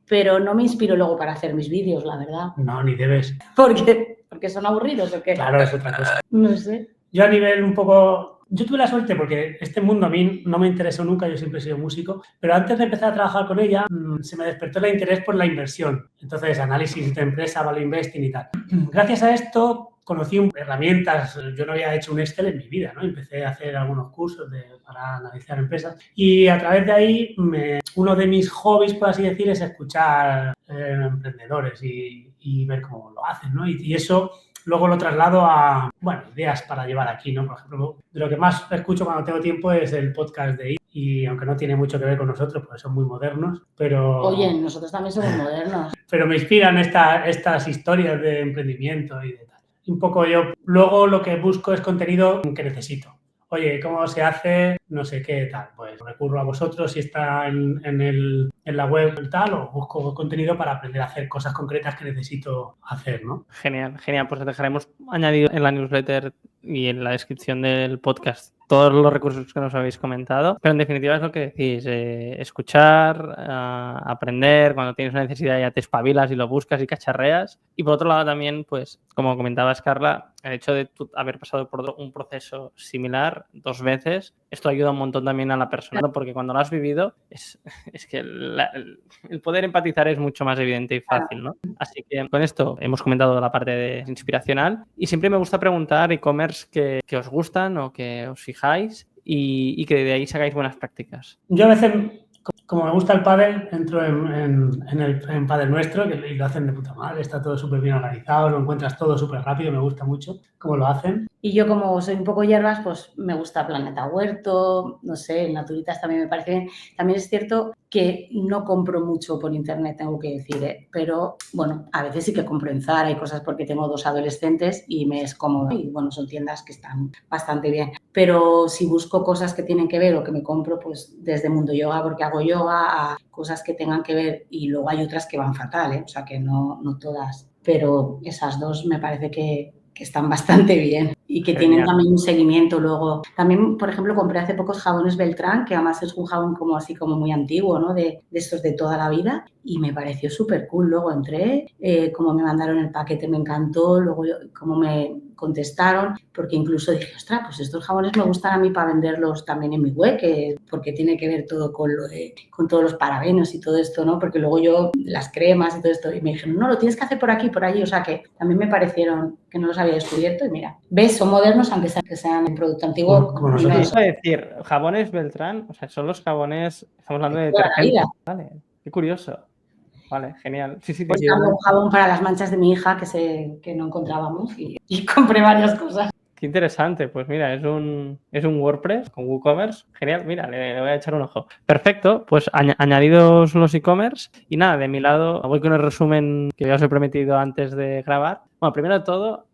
pero no me inspiro luego para hacer mis vídeos, la verdad. No, ni debes. ¿Porque son aburridos o qué? Claro, es otra cosa. No sé. Yo a nivel un poco... Yo tuve la suerte porque este mundo a mí no me interesó nunca, yo siempre he sido músico, pero antes de empezar a trabajar con ella se me despertó el interés por la inversión. Entonces, análisis de empresa, value investing y tal. Gracias a esto conocí herramientas, yo no había hecho un Excel en mi vida, ¿no? Empecé a hacer algunos cursos para analizar empresas y a través de ahí uno de mis hobbies, por así decir, es escuchar emprendedores y ver cómo lo hacen, ¿no? Y eso... Luego lo traslado a, bueno, ideas para llevar aquí, ¿no? Por ejemplo, de lo que más escucho cuando tengo tiempo es el podcast de IT. Y aunque no tiene mucho que ver con nosotros, porque son muy modernos, pero... Oye, nosotros también somos modernos. Pero me inspiran estas historias de emprendimiento y de tal. Un poco yo, luego lo que busco es contenido que necesito. Oye, ¿cómo se hace? No sé qué tal. Pues recurro a vosotros si está en la web y tal, o busco contenido para aprender a hacer cosas concretas que necesito hacer, ¿no? Genial, genial. Pues dejaremos añadido en la newsletter y en la descripción del podcast todos los recursos que nos habéis comentado. Pero en definitiva es lo que decís, escuchar, aprender, cuando tienes una necesidad ya te espabilas y lo buscas y cacharreas. Y por otro lado también, pues como comentabas, Carla, el hecho de haber pasado por un proceso similar 2 veces, esto ayuda un montón también a la persona, porque cuando lo has vivido es que el poder empatizar es mucho más evidente y fácil, ¿no? Así que con esto hemos comentado la parte de inspiracional y siempre me gusta preguntar e-commerce que os gustan o que os fijáis y que de ahí sacáis buenas prácticas. Yo a veces como me gusta el pádel, entro en Pádel Nuestro, y lo hacen de puta madre, está todo súper bien organizado, lo encuentras todo súper rápido, me gusta mucho cómo lo hacen. Y yo, como soy un poco hierbas, pues me gusta Planeta Huerto, no sé, Naturitas también me parece bien. También es cierto que no compro mucho por internet, tengo que decir, ¿eh? Pero bueno, a veces sí que compro en Zara y cosas porque tengo 2 adolescentes y me es cómodo. Y bueno, son tiendas que están bastante bien. Pero si busco cosas que tienen que ver o que me compro, pues desde Mundo Yoga, porque hago yoga, a cosas que tengan que ver, y luego hay otras que van fatal, ¿eh? O sea que no todas. Pero esas 2 me parece que están bastante bien y que Genial. tienen también un seguimiento luego. También, por ejemplo, compré hace pocos jabones Beltrán, que además es un jabón como así como muy antiguo, ¿no? De estos de toda la vida, y me pareció súper cool. Luego entré, como me mandaron el paquete me encantó, luego como me contestaron, porque incluso dije, ostras, pues estos jabones me gustan a mí para venderlos también en mi web, porque tiene que ver todo con con todos los parabenos y todo esto, ¿no? Porque luego yo, las cremas y todo esto, y me dijeron, no, lo tienes que hacer por aquí, por allí, o sea que también me parecieron que no los había descubierto, y mira, ves, son modernos aunque sean un producto antiguo. Como nosotros. Iba a decir, jabones Beltrán, o sea, son los jabones, estamos hablando de toda la detergente. vida. Vale, qué curioso. Vale, genial. Sí, Pues yo- un jabón para las manchas de mi hija que no encontrábamos, y compré varias cosas. Qué interesante. Pues mira, es un WordPress con WooCommerce. Genial, mira, le voy a echar un ojo. Perfecto, pues añadidos los e-commerce. Y nada, de mi lado, voy con el resumen que ya os he prometido antes de grabar. Bueno, primero de todo,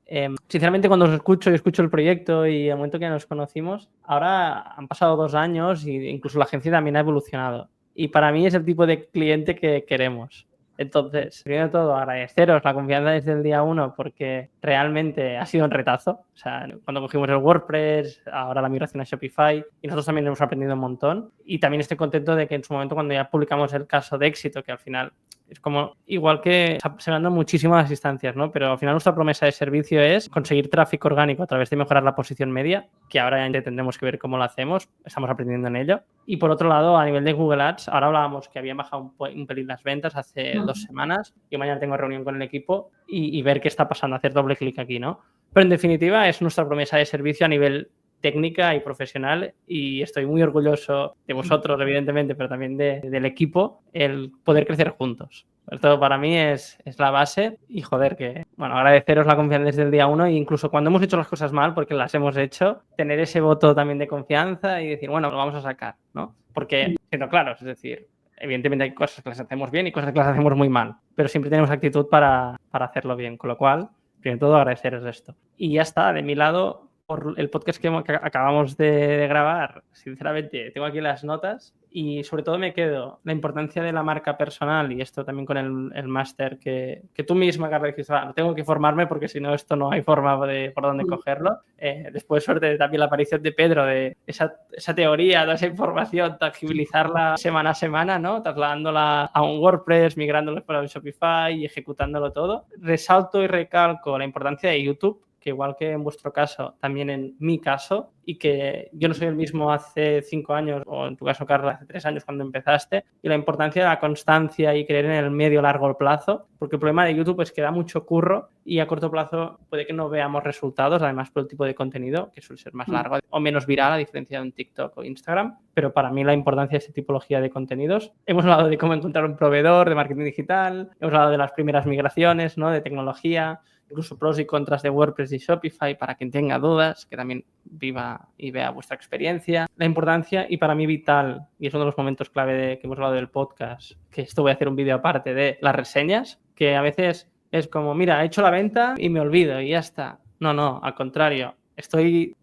sinceramente cuando os escucho y escucho el proyecto y el momento que nos conocimos, ahora han pasado 2 años y incluso la agencia también ha evolucionado. Y para mí es el tipo de cliente que queremos. Entonces, primero de todo, agradeceros la confianza desde el día 1 porque realmente ha sido un retazo. O sea, cuando cogimos el WordPress, ahora la migración a Shopify, y nosotros también hemos aprendido un montón. Y también estoy contento de que en su momento, cuando ya publicamos el caso de éxito, que al final es como, igual que se gandan muchísimas instancias, ¿no? Pero al final nuestra promesa de servicio es conseguir tráfico orgánico a través de mejorar la posición media, que ahora ya tendremos que ver cómo lo hacemos, estamos aprendiendo en ello. Y por otro lado, a nivel de Google Ads, ahora hablábamos que habían bajado un pelín las ventas hace 2 semanas, y mañana tengo reunión con el equipo y ver qué está pasando, hacer doble clic aquí, ¿no? Pero en definitiva es nuestra promesa de servicio a nivel técnica y profesional, y estoy muy orgulloso de vosotros, evidentemente, pero también del equipo, el poder crecer juntos. Esto para mí es la base, y joder, que, bueno, agradeceros la confianza desde el día 1, e incluso cuando hemos hecho las cosas mal, porque las hemos hecho, tener ese voto también de confianza y decir, bueno, lo vamos a sacar, ¿no? Porque, siendo claros, es decir, evidentemente hay cosas que las hacemos bien y cosas que las hacemos muy mal, pero siempre tenemos actitud para hacerlo bien, con lo cual, primero de todo, agradeceros esto. Y ya está, de mi lado, por el podcast que acabamos de grabar, sinceramente, tengo aquí las notas y sobre todo me quedo la importancia de la marca personal, y esto también con el máster que tú misma, Carla, dices, tengo que formarme porque si no esto no hay forma de por dónde cogerlo. Después, suerte, también la aparición de Pedro, de esa teoría, toda esa información, tangibilizarla semana a semana, ¿no? Trasladándola a un WordPress, migrándola para un Shopify y ejecutándolo todo. Resalto y recalco la importancia de YouTube, que igual que en vuestro caso, también en mi caso, y que yo no soy el mismo hace 5 años, o en tu caso, Carla, hace 3 años cuando empezaste, y la importancia de la constancia y creer en el medio largo plazo, porque el problema de YouTube es que da mucho curro y a corto plazo puede que no veamos resultados, además por el tipo de contenido, que suele ser más largo o menos viral, a diferencia de un TikTok o Instagram. Pero para mí la importancia de esta tipología de contenidos. Hemos hablado de cómo encontrar un proveedor de marketing digital, hemos hablado de las primeras migraciones, ¿no? De tecnología, incluso pros y contras de WordPress y Shopify, para quien tenga dudas, que también viva y vea vuestra experiencia. La importancia, y para mí vital, y es uno de los momentos clave que hemos hablado del podcast, que esto voy a hacer un vídeo aparte, de las reseñas, que a veces es como, mira, he hecho la venta y me olvido y ya está. No, al contrario.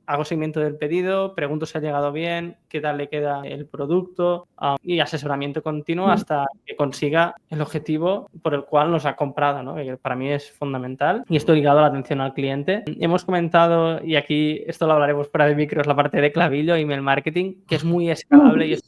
Hago seguimiento del pedido, pregunto si ha llegado bien, qué tal le queda el producto, y asesoramiento continuo hasta que consiga el objetivo por el cual nos ha comprado, ¿no? Que para mí es fundamental, y esto ligado a la atención al cliente. Hemos comentado, y aquí esto lo hablaremos fuera de micros, la parte de clavillo, email marketing, que es muy escalable,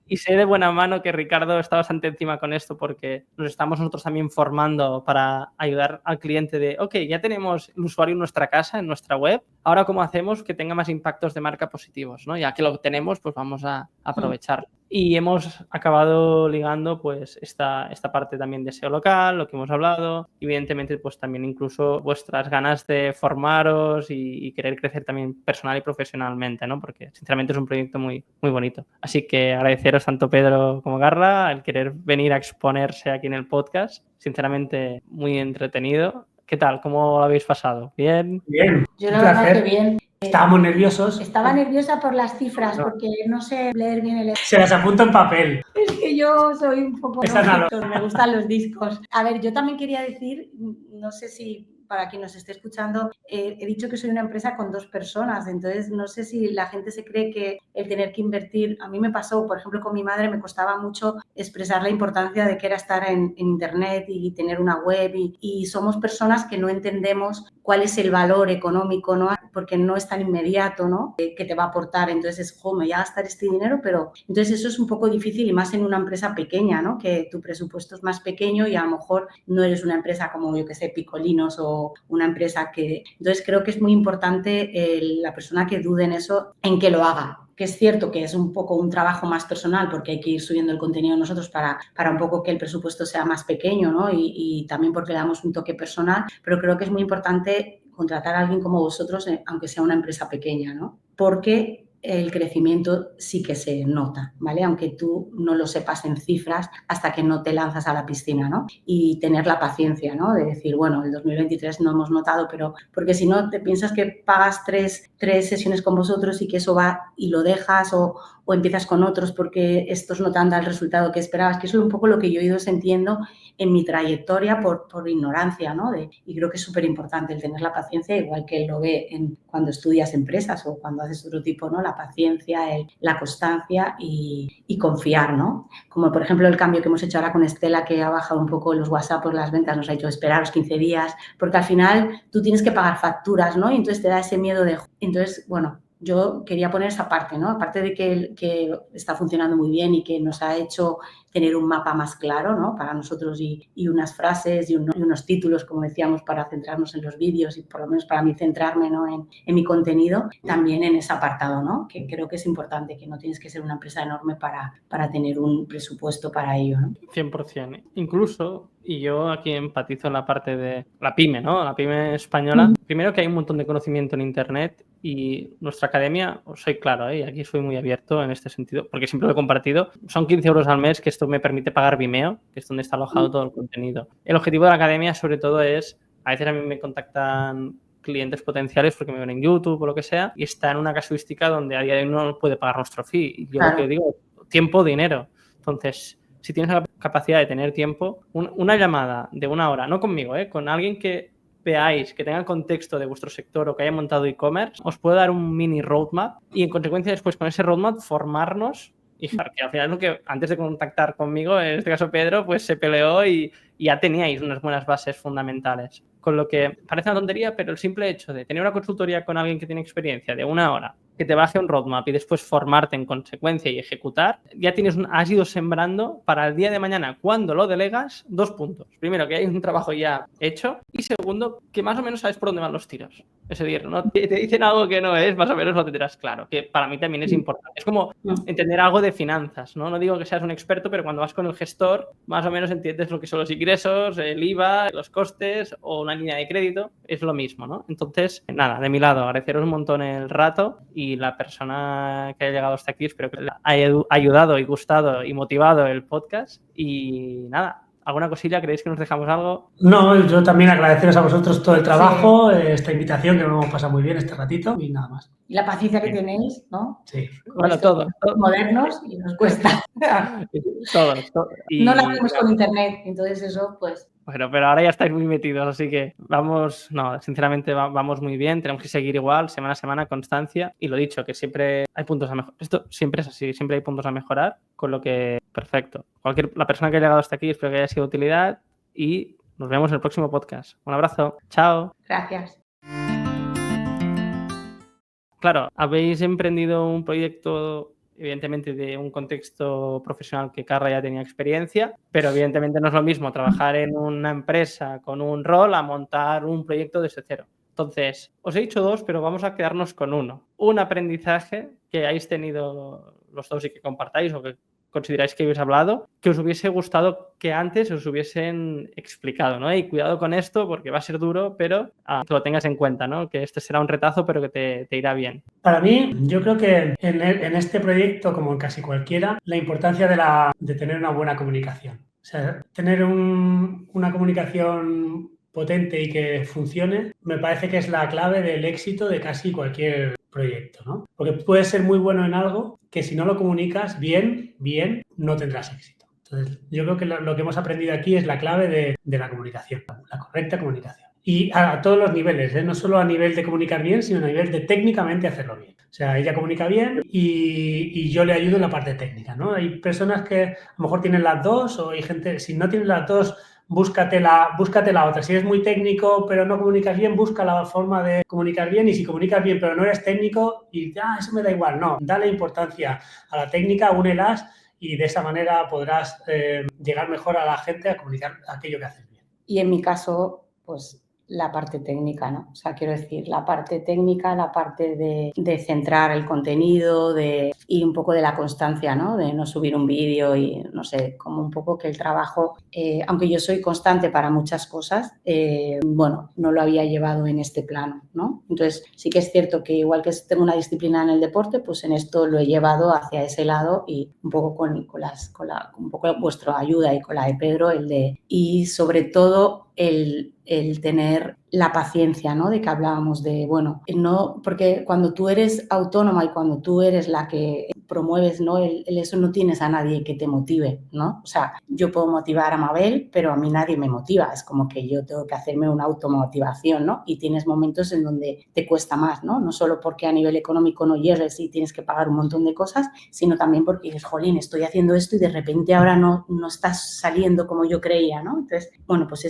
y sé de buena mano que Ricardo está bastante encima con esto, porque nos estamos nosotros también formando para ayudar al cliente de, ok, ya tenemos el usuario en nuestra casa, en nuestra web, ahora cómo hacemos que tenga tenga más impactos de marca positivos, ¿no? Ya que lo tenemos, pues vamos a aprovecharlo. Y hemos acabado ligando pues esta parte también de SEO local, lo que hemos hablado, evidentemente pues también incluso vuestras ganas de formaros y querer crecer también personal y profesionalmente, ¿no? Porque sinceramente es un proyecto muy, muy bonito. Así que agradeceros tanto Pedro como Carla el querer venir a exponerse aquí en el podcast, sinceramente muy entretenido. ¿Qué tal? ¿Cómo lo habéis pasado? ¿Bien? Bien, Yo un la verdad que placer. bien. Estábamos nerviosos. Estaba nerviosa por las cifras porque no sé leer bien el... Se las apunto en papel. Es que yo soy un poco... Es analógico. Me gustan los discos. A ver, yo también quería decir, no sé si para quien nos esté escuchando, he dicho que soy una empresa con 2 personas, entonces no sé si la gente se cree que el tener que invertir, a mí me pasó, por ejemplo, con mi madre me costaba mucho expresar la importancia de que era estar en Internet y tener una web y somos personas que no entendemos cuál es el valor económico, ¿no? Porque no es tan inmediato, ¿no? Que te va a aportar, entonces es, me voy a gastar este dinero, pero entonces eso es un poco difícil y más en una empresa pequeña, ¿no? Que tu presupuesto es más pequeño y a lo mejor no eres una empresa como, yo que sé, Picolinos o una empresa que... Entonces creo que es muy importante la persona que dude en eso, en que lo haga. Que es cierto que es un poco un trabajo más personal porque hay que ir subiendo el contenido nosotros para un poco que el presupuesto sea más pequeño, ¿no? Y también porque le damos un toque personal, pero creo que es muy importante contratar a alguien como vosotros, aunque sea una empresa pequeña, ¿no? Porque el crecimiento sí que se nota, ¿vale? Aunque tú no lo sepas en cifras hasta que no te lanzas a la piscina, ¿no? Y tener la paciencia, ¿no? De decir, bueno, el 2023 no hemos notado, pero porque si no te piensas que pagas tres sesiones con vosotros y que eso va y lo dejas o empiezas con otros porque estos no te han dado el resultado que esperabas, que eso es un poco lo que yo he ido sintiendo en mi trayectoria por ignorancia, ¿no? Y creo que es súper importante el tener la paciencia, igual que él lo ve cuando estudias empresas o cuando haces otro tipo, ¿no? La paciencia, la constancia y confiar, ¿no? Como por ejemplo el cambio que hemos hecho ahora con Estela, que ha bajado un poco los WhatsApp por las ventas, nos ha hecho esperar los 15 días, porque al final tú tienes que pagar facturas, ¿no? Y entonces te da ese miedo de... Entonces, bueno, yo quería poner esa parte, ¿no? Aparte de que está funcionando muy bien y que nos ha hecho tener un mapa más claro, ¿no? Para nosotros y unas frases y unos títulos, como decíamos, para centrarnos en los vídeos y por lo menos para mí centrarme, ¿no? en mi contenido, también en ese apartado, ¿no? Que creo que es importante, que no tienes que ser una empresa enorme para tener un presupuesto para ello, ¿no? 100%. Incluso, y yo aquí empatizo en la parte de la pyme, ¿no? La pyme española. Primero que hay un montón de conocimiento en Internet y nuestra academia, os soy claro, y aquí soy muy abierto en este sentido, porque siempre lo he compartido, son 15 euros al mes, que esto me permite pagar Vimeo, que es donde está alojado todo el contenido. El objetivo de la academia, sobre todo, es, a veces a mí me contactan clientes potenciales porque me ven en YouTube o lo que sea, y está en una casuística donde a día de hoy no puede pagar nuestro fee. Y yo claro, lo que digo, tiempo, dinero. Entonces, si tienes la capacidad de tener tiempo, una llamada de 1 hora, no conmigo, con alguien que veáis, que tenga el contexto de vuestro sector o que haya montado e-commerce, os puedo dar un mini roadmap y en consecuencia después con ese roadmap formarnos y que al final lo que antes de contactar conmigo, en este caso Pedro, pues se peleó y ya teníais unas buenas bases fundamentales. Con lo que parece una tontería, pero el simple hecho de tener una consultoría con alguien que tiene experiencia de 1 hora, que te baje un roadmap y después formarte en consecuencia y ejecutar, ya has ido sembrando para el día de mañana, cuando lo delegas, 2 puntos. Primero, que hay un trabajo ya hecho y segundo, que más o menos sabes por dónde van los tiros. Es decir, no te dicen algo que no es, más o menos lo tendrás claro, que para mí también es importante. Es como entender algo de finanzas, ¿no? No digo que seas un experto, pero cuando vas con el gestor, más o menos entiendes lo que son los ingresos, el IVA, los costes o una línea de crédito, es lo mismo, ¿no? Entonces, nada, de mi lado, agradeceros un montón el rato y la persona que haya llegado hasta aquí, espero que le haya ayudado y gustado y motivado el podcast y nada. ¿Alguna cosilla? ¿Creéis que nos dejamos algo? No, yo también agradeceros a vosotros todo el trabajo, esta invitación, que nos hemos pasado muy bien este ratito y nada más. Y la paciencia que tenéis, ¿no? Sí. Bueno, todo. Modernos y nos cuesta. todo. Y no nacimos con Internet, entonces eso, pues... Bueno, pero ahora ya estáis muy metidos, así que sinceramente vamos muy bien, tenemos que seguir igual, semana a semana, constancia, y lo dicho, que siempre hay puntos a mejorar. Esto siempre es así, siempre hay puntos a mejorar, con lo que, perfecto. La persona que haya llegado hasta aquí, espero que haya sido de utilidad y nos vemos en el próximo podcast. Un abrazo, chao. Gracias. Claro, habéis emprendido un proyecto evidentemente de un contexto profesional que Carla ya tenía experiencia, pero evidentemente no es lo mismo trabajar en una empresa con un rol a montar un proyecto desde cero. Entonces, os he dicho dos, pero vamos a quedarnos con uno. Un aprendizaje que hayáis tenido los dos y que compartáis o que consideráis que habéis hablado, que os hubiese gustado que antes os hubiesen explicado, ¿no? Y cuidado con esto porque va a ser duro, pero que lo tengas en cuenta, ¿no? Que este será un retazo, pero que te irá bien. Para mí, yo creo que en este proyecto, como en casi cualquiera, la importancia de tener una buena comunicación. O sea, tener una comunicación potente y que funcione, me parece que es la clave del éxito de casi cualquier proyecto, ¿no? Porque puedes ser muy bueno en algo que si no lo comunicas bien, no tendrás éxito. Entonces, yo creo que lo que hemos aprendido aquí es la clave de la comunicación, la correcta comunicación. Y a todos los niveles, ¿eh? No solo a nivel de comunicar bien, sino a nivel de técnicamente hacerlo bien. O sea, ella comunica bien y yo le ayudo en la parte técnica, ¿no? Hay personas que a lo mejor tienen las dos o hay gente, si no tienes las dos, búscate la otra. Si eres muy técnico pero no comunicas bien, busca la forma de comunicar bien, y si comunicas bien pero no eres técnico y eso me da igual. No, dale importancia a la técnica, únelas y de esa manera podrás llegar mejor a la gente a comunicar aquello que haces bien. Y en mi caso, pues la parte técnica, ¿no? O sea, quiero decir, la parte técnica, la parte de centrar el contenido y un poco de la constancia, ¿no? De no subir un vídeo y, no sé, como un poco que el trabajo, aunque yo soy constante para muchas cosas, bueno, no lo había llevado en este plano, ¿no? Entonces, sí que es cierto que igual que tengo una disciplina en el deporte, pues en esto lo he llevado hacia ese lado y un poco con un poco vuestra ayuda y con la de Pedro, y sobre todo el tener la paciencia, ¿no? De que hablábamos de, bueno, no, porque cuando tú eres autónoma y cuando tú eres la que promueves, ¿no? Eso no tienes a nadie que te motive, ¿no? O sea, yo puedo motivar a Mabel, pero a mí nadie me motiva. Es como que yo tengo que hacerme una automotivación, ¿no? Y tienes momentos en donde te cuesta más, ¿no? No solo porque a nivel económico no llegues y tienes que pagar un montón de cosas, sino también porque dices, jolín, estoy haciendo esto y de repente ahora no estás saliendo como yo creía, ¿no? Entonces, bueno, pues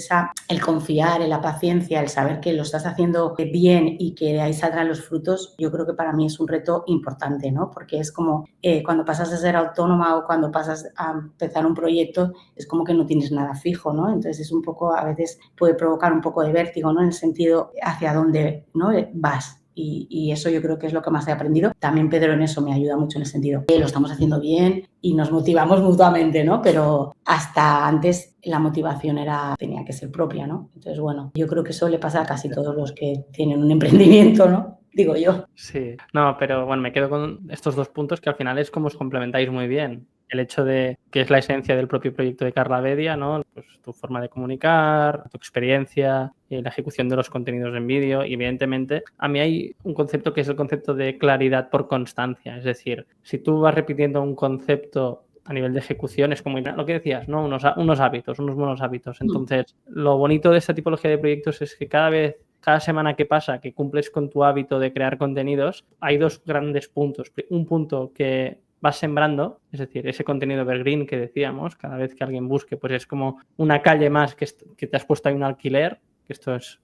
el confiar, la paciencia, el saber que lo estás haciendo bien y que de ahí saldrán los frutos, yo creo que para mí es un reto importante, ¿no? Porque es como cuando pasas a ser autónoma o cuando pasas a empezar un proyecto, es como que no tienes nada fijo, ¿no? Entonces es un poco, a veces puede provocar un poco de vértigo, ¿no? En el sentido hacia dónde, ¿no? vas. Y eso yo creo que es lo que más he aprendido. También Pedro en eso me ayuda mucho en el sentido que lo estamos haciendo bien y nos motivamos mutuamente, ¿no? Pero hasta antes la motivación tenía que ser propia, ¿no? Entonces, bueno, yo creo que eso le pasa a casi todos los que tienen un emprendimiento, ¿no? Digo yo. Sí, no, pero bueno, me quedo con estos dos puntos que al final es como os complementáis muy bien. El hecho de que es la esencia del propio proyecto de Carla Bedia, ¿no? Pues tu forma de comunicar, tu experiencia, la ejecución de los contenidos en vídeo. Y evidentemente, a mí hay un concepto que es el concepto de claridad por constancia. Es decir, si tú vas repitiendo un concepto a nivel de ejecución, es como lo que decías, ¿no? Unos hábitos, unos buenos hábitos. Entonces, lo bonito de esta tipología de proyectos es que cada semana que pasa, que cumples con tu hábito de crear contenidos, hay dos grandes puntos. Un punto que vas sembrando, es decir, ese contenido evergreen que decíamos, cada vez que alguien busque, pues es como una calle más que te has puesto ahí un alquiler, que esto es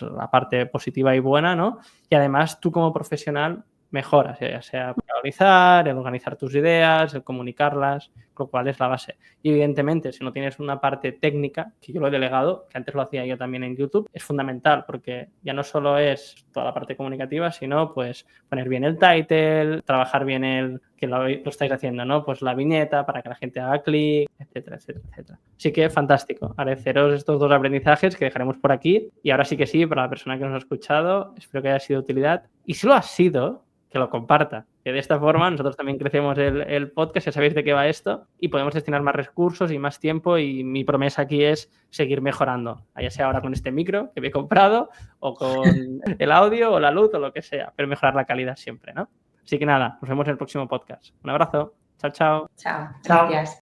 la parte positiva y buena, ¿no? Y además tú como profesional mejoras, ya sea priorizar, el organizar tus ideas, el comunicarlas, lo cual es la base. Y evidentemente, si no tienes una parte técnica, que yo lo he delegado, que antes lo hacía yo también en YouTube, es fundamental porque ya no solo es toda la parte comunicativa, sino pues poner bien el title, trabajar bien que lo estáis haciendo, ¿no? Pues la viñeta para que la gente haga clic, etcétera, etcétera, etcétera. Así que fantástico. Agradeceros estos dos aprendizajes que dejaremos por aquí. Y ahora sí que sí, para la persona que nos ha escuchado, espero que haya sido de utilidad. Y si lo ha sido, que lo comparta. Que de esta forma nosotros también crecemos el podcast, ya sabéis de qué va esto, y podemos destinar más recursos y más tiempo, y mi promesa aquí es seguir mejorando, ya sea ahora con este micro que me he comprado, o con el audio, o la luz, o lo que sea, pero mejorar la calidad siempre, ¿no? Así que nada, nos vemos en el próximo podcast. Un abrazo. Chao, chao. Chao. Chao. Gracias.